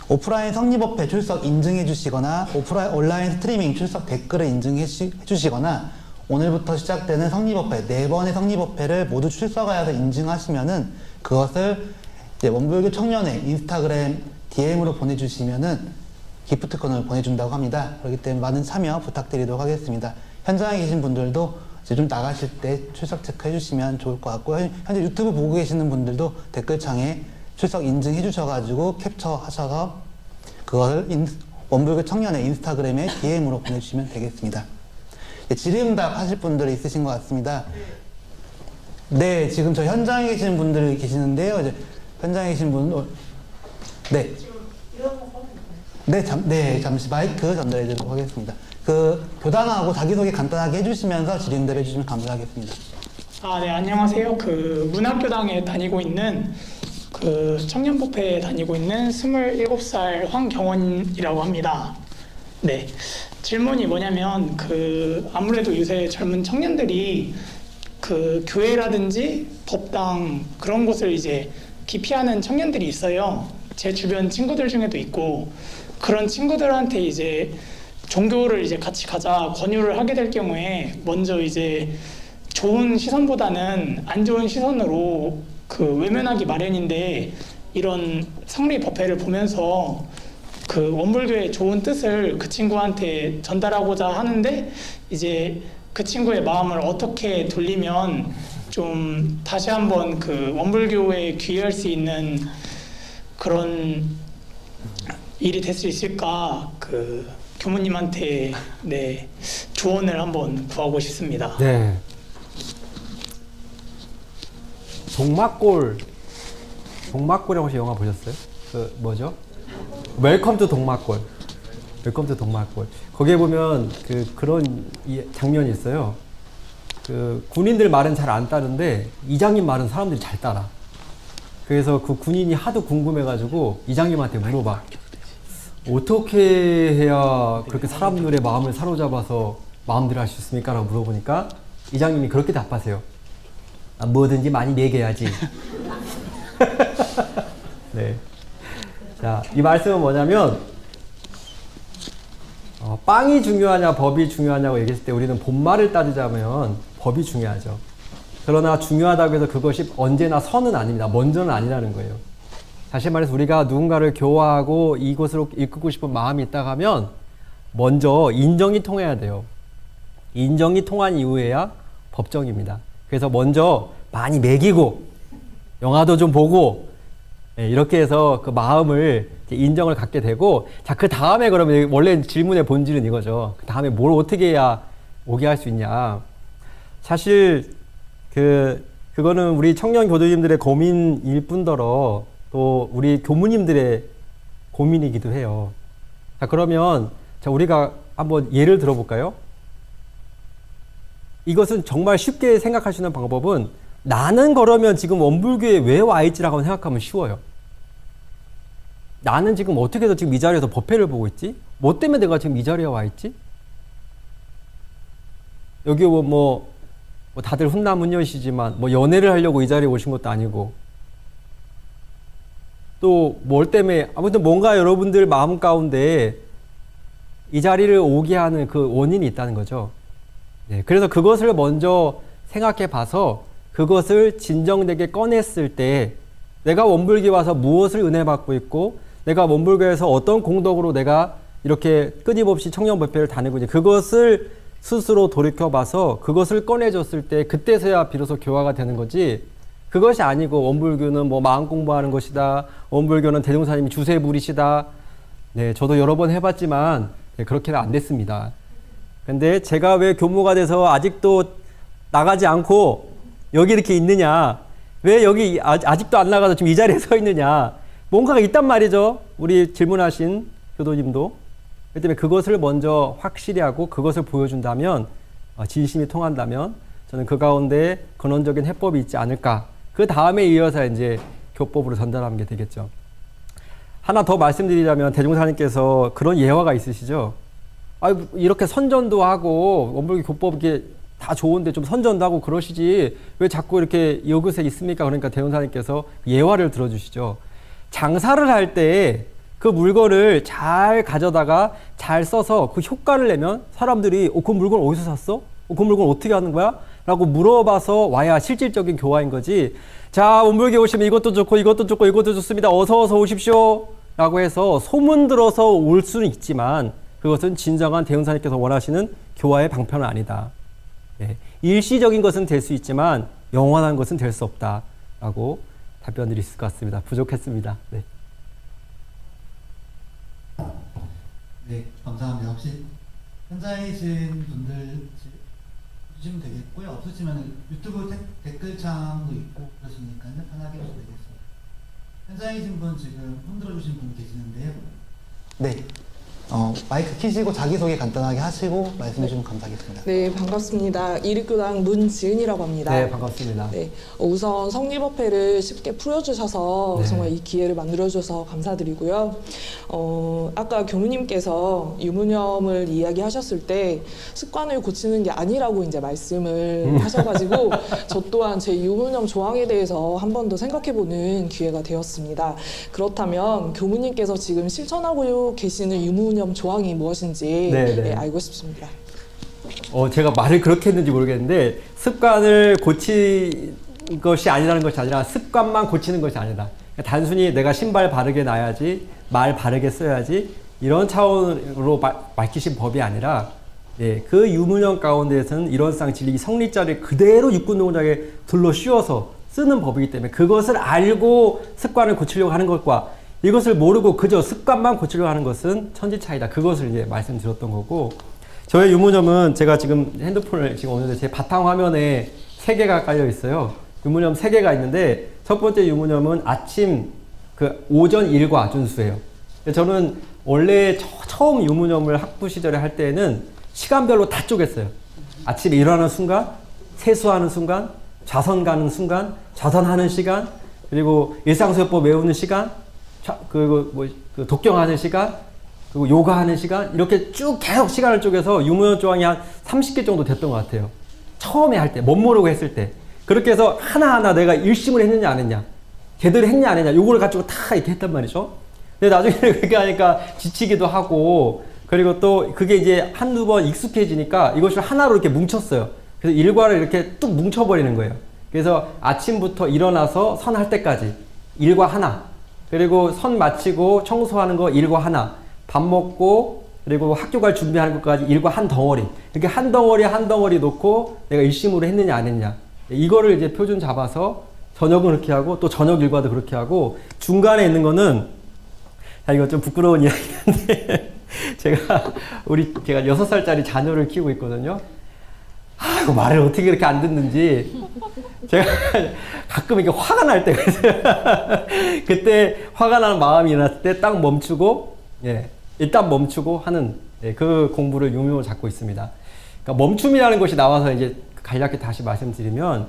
오프라인 성리법회 출석 인증해 주시거나 온라인 스트리밍 출석 댓글을 인증해 주시거나 오늘부터 시작되는 성리법회 4번의 성리법회를 모두 출석하여서 인증하시면은 그것을 이제 원불교 청년회 인스타그램 DM으로 보내주시면은 기프트콘을 보내준다고 합니다. 그렇기 때문에 많은 참여 부탁드리도록 하겠습니다. 현장에 계신 분들도 이제 좀 나가실 때 출석 체크해 주시면 좋을 것 같고요. 현재 유튜브 보고 계시는 분들도 댓글창에 출석 인증해 주셔가지고 캡처하셔서 그걸 원불교 청년회 인스타그램에 DM으로 보내주시면 되겠습니다. 질의응답 하실 분들이 있으신 것 같습니다. 네, 지금 저 현장에 계시는 분들이 계시는데요. 이제 현장에 계신 분, 네. 네, 잠시 마이크 전달해 드리도록 하겠습니다. 교단하고 자기소개 간단하게 해주시면서 질의응답 해주시면 감사하겠습니다. 네, 안녕하세요. 문학교당에 다니고 있는 청년법회에 다니고 있는 27살 황경원이라고 합니다. 네. 질문이 뭐냐면 아무래도 요새 젊은 청년들이 교회라든지 법당 그런 곳을 이제 기피하는 청년들이 있어요. 제 주변 친구들 중에도 있고, 그런 친구들한테 이제 종교를 이제 같이 가자 권유를 하게 될 경우에 먼저 이제 좋은 시선보다는 안 좋은 시선으로 외면하기 마련인데, 이런 성리 법회를 보면서 원불교의 좋은 뜻을 그 친구한테 전달하고자 하는데, 이제 그 친구의 마음을 어떻게 돌리면 좀 다시 한번 원불교에 귀의할 수 있는 그런 일이 될 수 있을까, 교무님한테 조언을 한번 구하고 싶습니다. 네. 동막골이라고 혹시 영화 보셨어요? 뭐죠? 웰컴 투 동막골. 웰컴 투 동막골. 거기에 보면 그런 장면이 있어요. 군인들 말은 잘 안 따르는데 이장님 말은 사람들이 잘 따라. 그래서 그 군인이 하도 궁금해가지고 이장님한테 물어봐. 어떻게 해야 그렇게 사람들의 마음을 사로잡아서 마음대로 할 수 있습니까? 라고 물어보니까 이장님이 그렇게 답하세요. 뭐든지 많이 먹여야지. 네. 자, 이 말씀은 뭐냐면 빵이 중요하냐 법이 중요하냐고 얘기했을 때 우리는 본말을 따지자면 법이 중요하죠. 그러나 중요하다고 해서 그것이 언제나 선은 아닙니다. 먼저는 아니라는 거예요. 다시 말해서 우리가 누군가를 교화하고 이곳으로 이끌고 싶은 마음이 있다고 하면 먼저 인정이 통해야 돼요. 인정이 통한 이후에야 법정입니다. 그래서 먼저 많이 먹이고 영화도 좀 보고 이렇게 해서 그 마음을 인정을 갖게 되고, 자, 그 다음에 그러면 원래 질문의 본질은 이거죠. 그 다음에 뭘 어떻게 해야 오게 할 수 있냐. 사실 그거는 우리 청년 교도님들의 고민일 뿐더러 또 우리 교무님들의 고민이기도 해요. 자, 그러면 자, 우리가 한번 예를 들어볼까요? 이것은 정말 쉽게 생각할 수 있는 방법은, 나는 그러면 지금 원불교에 왜 와 있지라고 생각하면 쉬워요. 나는 지금 어떻게 해서 지금 이 자리에서 법회를 보고 있지? 뭐 때문에 내가 지금 이 자리에 와 있지? 여기 뭐 다들 훈남훈녀시지만 뭐 연애를 하려고 이 자리에 오신 것도 아니고, 또 뭘 때문에, 아무튼 뭔가 여러분들 마음 가운데 이 자리를 오게 하는 그 원인이 있다는 거죠. 네, 그래서 그것을 먼저 생각해 봐서 그것을 진정되게 꺼냈을 때, 내가 원불교에 와서 무엇을 은혜 받고 있고, 내가 원불교에서 어떤 공덕으로 내가 이렇게 끊임없이 청년법회를 다니고 있는지, 그것을 스스로 돌이켜봐서 그것을 꺼내줬을 때, 그때서야 비로소 교화가 되는 거지, 그것이 아니고 원불교는 뭐 마음 공부하는 것이다, 원불교는 대종사님이 주세불이시다. 네, 저도 여러 번 해봤지만 그렇게는 안 됐습니다. 근데 제가 왜 교무가 돼서 아직도 나가지 않고 여기 이렇게 있느냐, 왜 여기 아직도 안 나가서 지금 이 자리에 서 있느냐, 뭔가가 있단 말이죠. 우리 질문하신 교도님도. 그렇기 때문에 그것을 먼저 확실히 하고 그것을 보여준다면, 진심이 통한다면 저는 그 가운데 근원적인 해법이 있지 않을까. 그 다음에 이어서 이제 교법으로 전달하는 게 되겠죠. 하나 더 말씀드리자면, 대종사님께서 그런 예화가 있으시죠. 이렇게 선전도 하고 원불교 교법 이게 다 좋은데 좀 선전도 하고 그러시지 왜 자꾸 이렇게 여기서 있습니까? 그러니까 대종사님께서 예화를 들어주시죠. 장사를 할 때 그 물건을 잘 가져다가 잘 써서 그 효과를 내면 사람들이 그 물건 어디서 샀어? 그 물건 어떻게 하는 거야? 라고 물어봐서 와야 실질적인 교화인 거지. 자, 원불교 오시면 이것도 좋고 이것도 좋고 이것도 좋습니다. 어서 오십시오 라고 해서 소문 들어서 올 수는 있지만, 그것은 진정한 대흥사님께서 원하시는 교화의 방편은 아니다. 네. 일시적인 것은 될 수 있지만 영원한 것은 될 수 없다 라고 답변드릴 수 있을 것 같습니다. 부족했습니다. 네. 네, 감사합니다. 혹시 현장이신 분들 주시면 되겠고요. 없으시면 유튜브 댓글창도 있고 그러시니까요. 편하게 해주셔도 되겠습니다. 현장이신 분 지금 손들어 주신 분 계시는데요. 네. 마이크 켜시고 자기소개 간단하게 하시고 말씀해 주시면 감사하겠습니다. 네, 반갑습니다. 이립교당 문지은이라고 합니다. 네, 반갑습니다. 네, 우선 성리법회를 쉽게 풀어주셔서 네. 정말 이 기회를 만들어주셔서 감사드리고요. 아까 교무님께서 유무념을 이야기하셨을 때 습관을 고치는 게 아니라고 이제 말씀을 하셔가지고 저 또한 제 유무념 조항에 대해서 한 번 더 생각해보는 기회가 되었습니다. 그렇다면 교무님께서 지금 실천하고 계시는 유무념 조항이 무엇인지 네, 네. 네, 알고 싶습니다. 제가 말을 그렇게 했는지 모르겠는데, 습관을 고치는 것이 아니라는 것이 아니라 습관만 고치는 것이 아니다. 그러니까 단순히 내가 신발 바르게 놔야지, 말 바르게 써야지, 이런 차원으로 밝히신 법이 아니라, 예, 그 유무념 가운데에서는 이런상 진리 성리자를 그대로 육군노동장에 둘러 씌워서 쓰는 법이기 때문에, 그것을 알고 습관을 고치려고 하는 것과 이것을 모르고 그저 습관만 고치려고 하는 것은 천지 차이다. 그것을 이제 말씀드렸던 거고, 저의 유무념은 제가 지금 핸드폰을 지금 오는데 제 바탕 화면에 3개가 깔려 있어요. 유무념 3개가 있는데, 첫 번째 유무념은 아침 오전 일과 준수예요. 저는 원래 처음 유무념을 학부 시절에 할 때는 시간별로 다 쪼갰어요. 아침에 일어나는 순간, 세수하는 순간, 좌선 가는 순간, 좌선하는 시간, 그리고 일상소요법 외우는 시간, 그리고 독경하는 시간, 그리고 요가하는 시간, 이렇게 쭉 계속 시간을 쪼개서 유무념 조항이 한 30개 정도 됐던 것 같아요. 처음에 할 때, 못 모르고 했을 때. 그렇게 해서 하나하나 내가 일심을 했느냐 안 했냐, 제대로 했냐 안 했냐, 요거를 가지고 다 이렇게 했단 말이죠. 근데 나중에는 그렇게 하니까 지치기도 하고, 그리고 또 그게 이제 한두 번 익숙해지니까 이것을 하나로 이렇게 뭉쳤어요. 그래서 일과를 이렇게 뚝 뭉쳐버리는 거예요. 그래서 아침부터 일어나서 선할 때까지 일과 하나, 그리고 선 마치고 청소하는 거 일과 하나, 밥 먹고 그리고 학교 갈 준비하는 것까지 일과 한 덩어리. 이렇게 한 덩어리 한 덩어리 놓고 내가 일심으로 했느냐 안 했냐. 이거를 이제 표준 잡아서 저녁은 그렇게 하고 또 저녁 일과도 그렇게 하고 중간에 있는 거는 이거 좀 부끄러운 이야기인데 제가 6살짜리 자녀를 키우고 있거든요. 이거 말을 어떻게 그렇게 안 듣는지 제가 가끔 이렇게 화가 날 때가 있어요. 그때 화가 나는 마음이 일어났을 때 딱 멈추고 일단 멈추고 하는 그 공부를 유무로 잡고 있습니다. 그러니까 멈춤이라는 것이 나와서 이제 간략히 다시 말씀드리면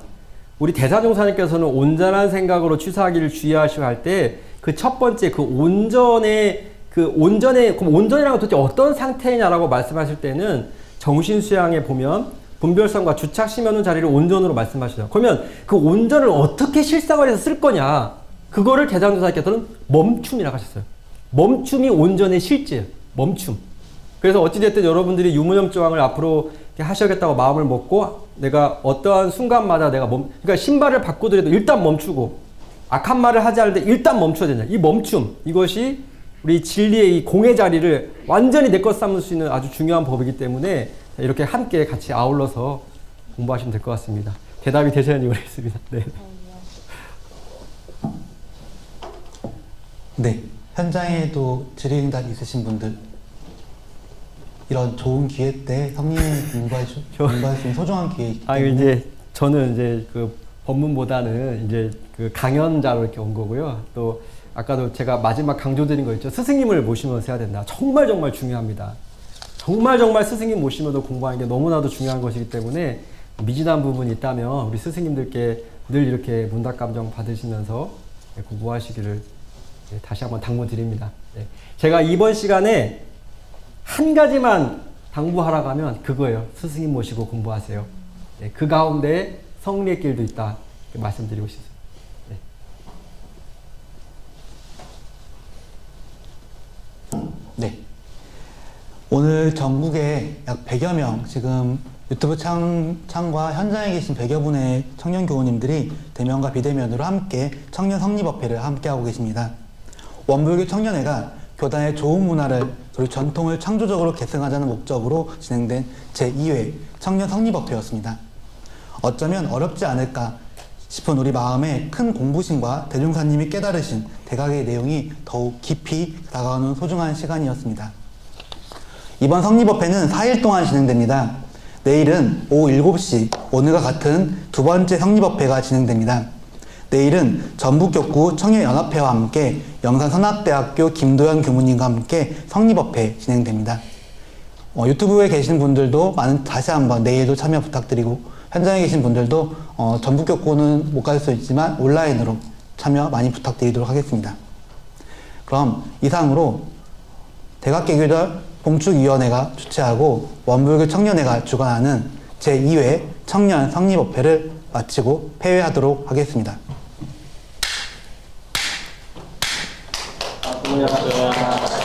우리 대사종사님께서는 온전한 생각으로 취사하기를 주의하시오 할 때 그 첫 번째 그 온전의 그럼 온전이라는 건 도대체 어떤 상태냐라고 말씀하실 때는 정신수양에 보면 분별성과 주착심하는 자리를 온전으로 말씀하시죠. 그러면 그 온전을 어떻게 실생활에서 쓸 거냐 그거를 대사종사님께서는 멈춤이라고 하셨어요. 멈춤이 온전의 실제예요. 멈춤. 그래서 어찌됐든 여러분들이 유무념 조항을 앞으로 하셔야겠다고 마음을 먹고 내가 어떠한 순간마다 그러니까 신발을 바꾸더라도 일단 멈추고 악한 말을 하지 않을 때 일단 멈춰야 되냐. 이 멈춤, 이것이 우리 진리의 이 공의 자리를 완전히 내 것 삼을 수 있는 아주 중요한 법이기 때문에 이렇게 함께 같이 아울러서 공부하시면 될 것 같습니다. 대답이 되셨는지 모르겠습니다. 네. 네, 현장에도 질의응답 있으신 분들 이런 좋은 기회 때 성님이 공부할 수 있는 소중한 기회이기 때문에 이제 저는 이제 그 법문보다는 이제 그 강연자로 이렇게 온 거고요. 또 아까도 제가 마지막 강조드린 거 있죠. 스승님을 모시면서 해야 된다. 정말 중요합니다. 정말 스승님 모시면서 공부하는 게 너무나도 중요한 것이기 때문에 미진한 부분이 있다면 우리 스승님들께 늘 이렇게 문답감정 받으시면서 공부하시기를 다시 한번 당부드립니다. 제가 이번 시간에 한 가지만 당부하라고 하면 그거예요. 스승님 모시고 공부하세요. 그 가운데 성리의 길도 있다. 말씀드리고 싶습니다. 네. 오늘 전국에 약 100여 명 지금 유튜브 창과 현장에 계신 100여 분의 청년 교우님들이 대면과 비대면으로 함께 청년 성립업회를 함께하고 계십니다. 원불교 청년회가 교단의 좋은 문화를 그리고 전통을 창조적으로 계승하자는 목적으로 진행된 제2회 청년 성립업회였습니다. 어쩌면 어렵지 않을까 싶은 우리 마음에 큰 공부심과 대종사님이 깨달으신 대각의 내용이 더욱 깊이 다가오는 소중한 시간이었습니다. 이번 성립업회는 4일 동안 진행됩니다. 내일은 오후 7시 오늘과 같은 두 번째 성립업회가 진행됩니다. 내일은 전북격구 청년연합회와 함께 영산선악대학교 김도현 교무님과 함께 성립업회 진행됩니다. 유튜브에 계신 분들도 다시 한번 내일도 참여 부탁드리고 현장에 계신 분들도 전북격구는 못 갈 수 있지만 온라인으로 참여 많이 부탁드리도록 하겠습니다. 그럼 이상으로 대각개교절 봉축위원회가 주최하고 원불교 청년회가 주관하는 제2회 청년 성립업회를 마치고 폐회하도록 하겠습니다. 고맙습니다.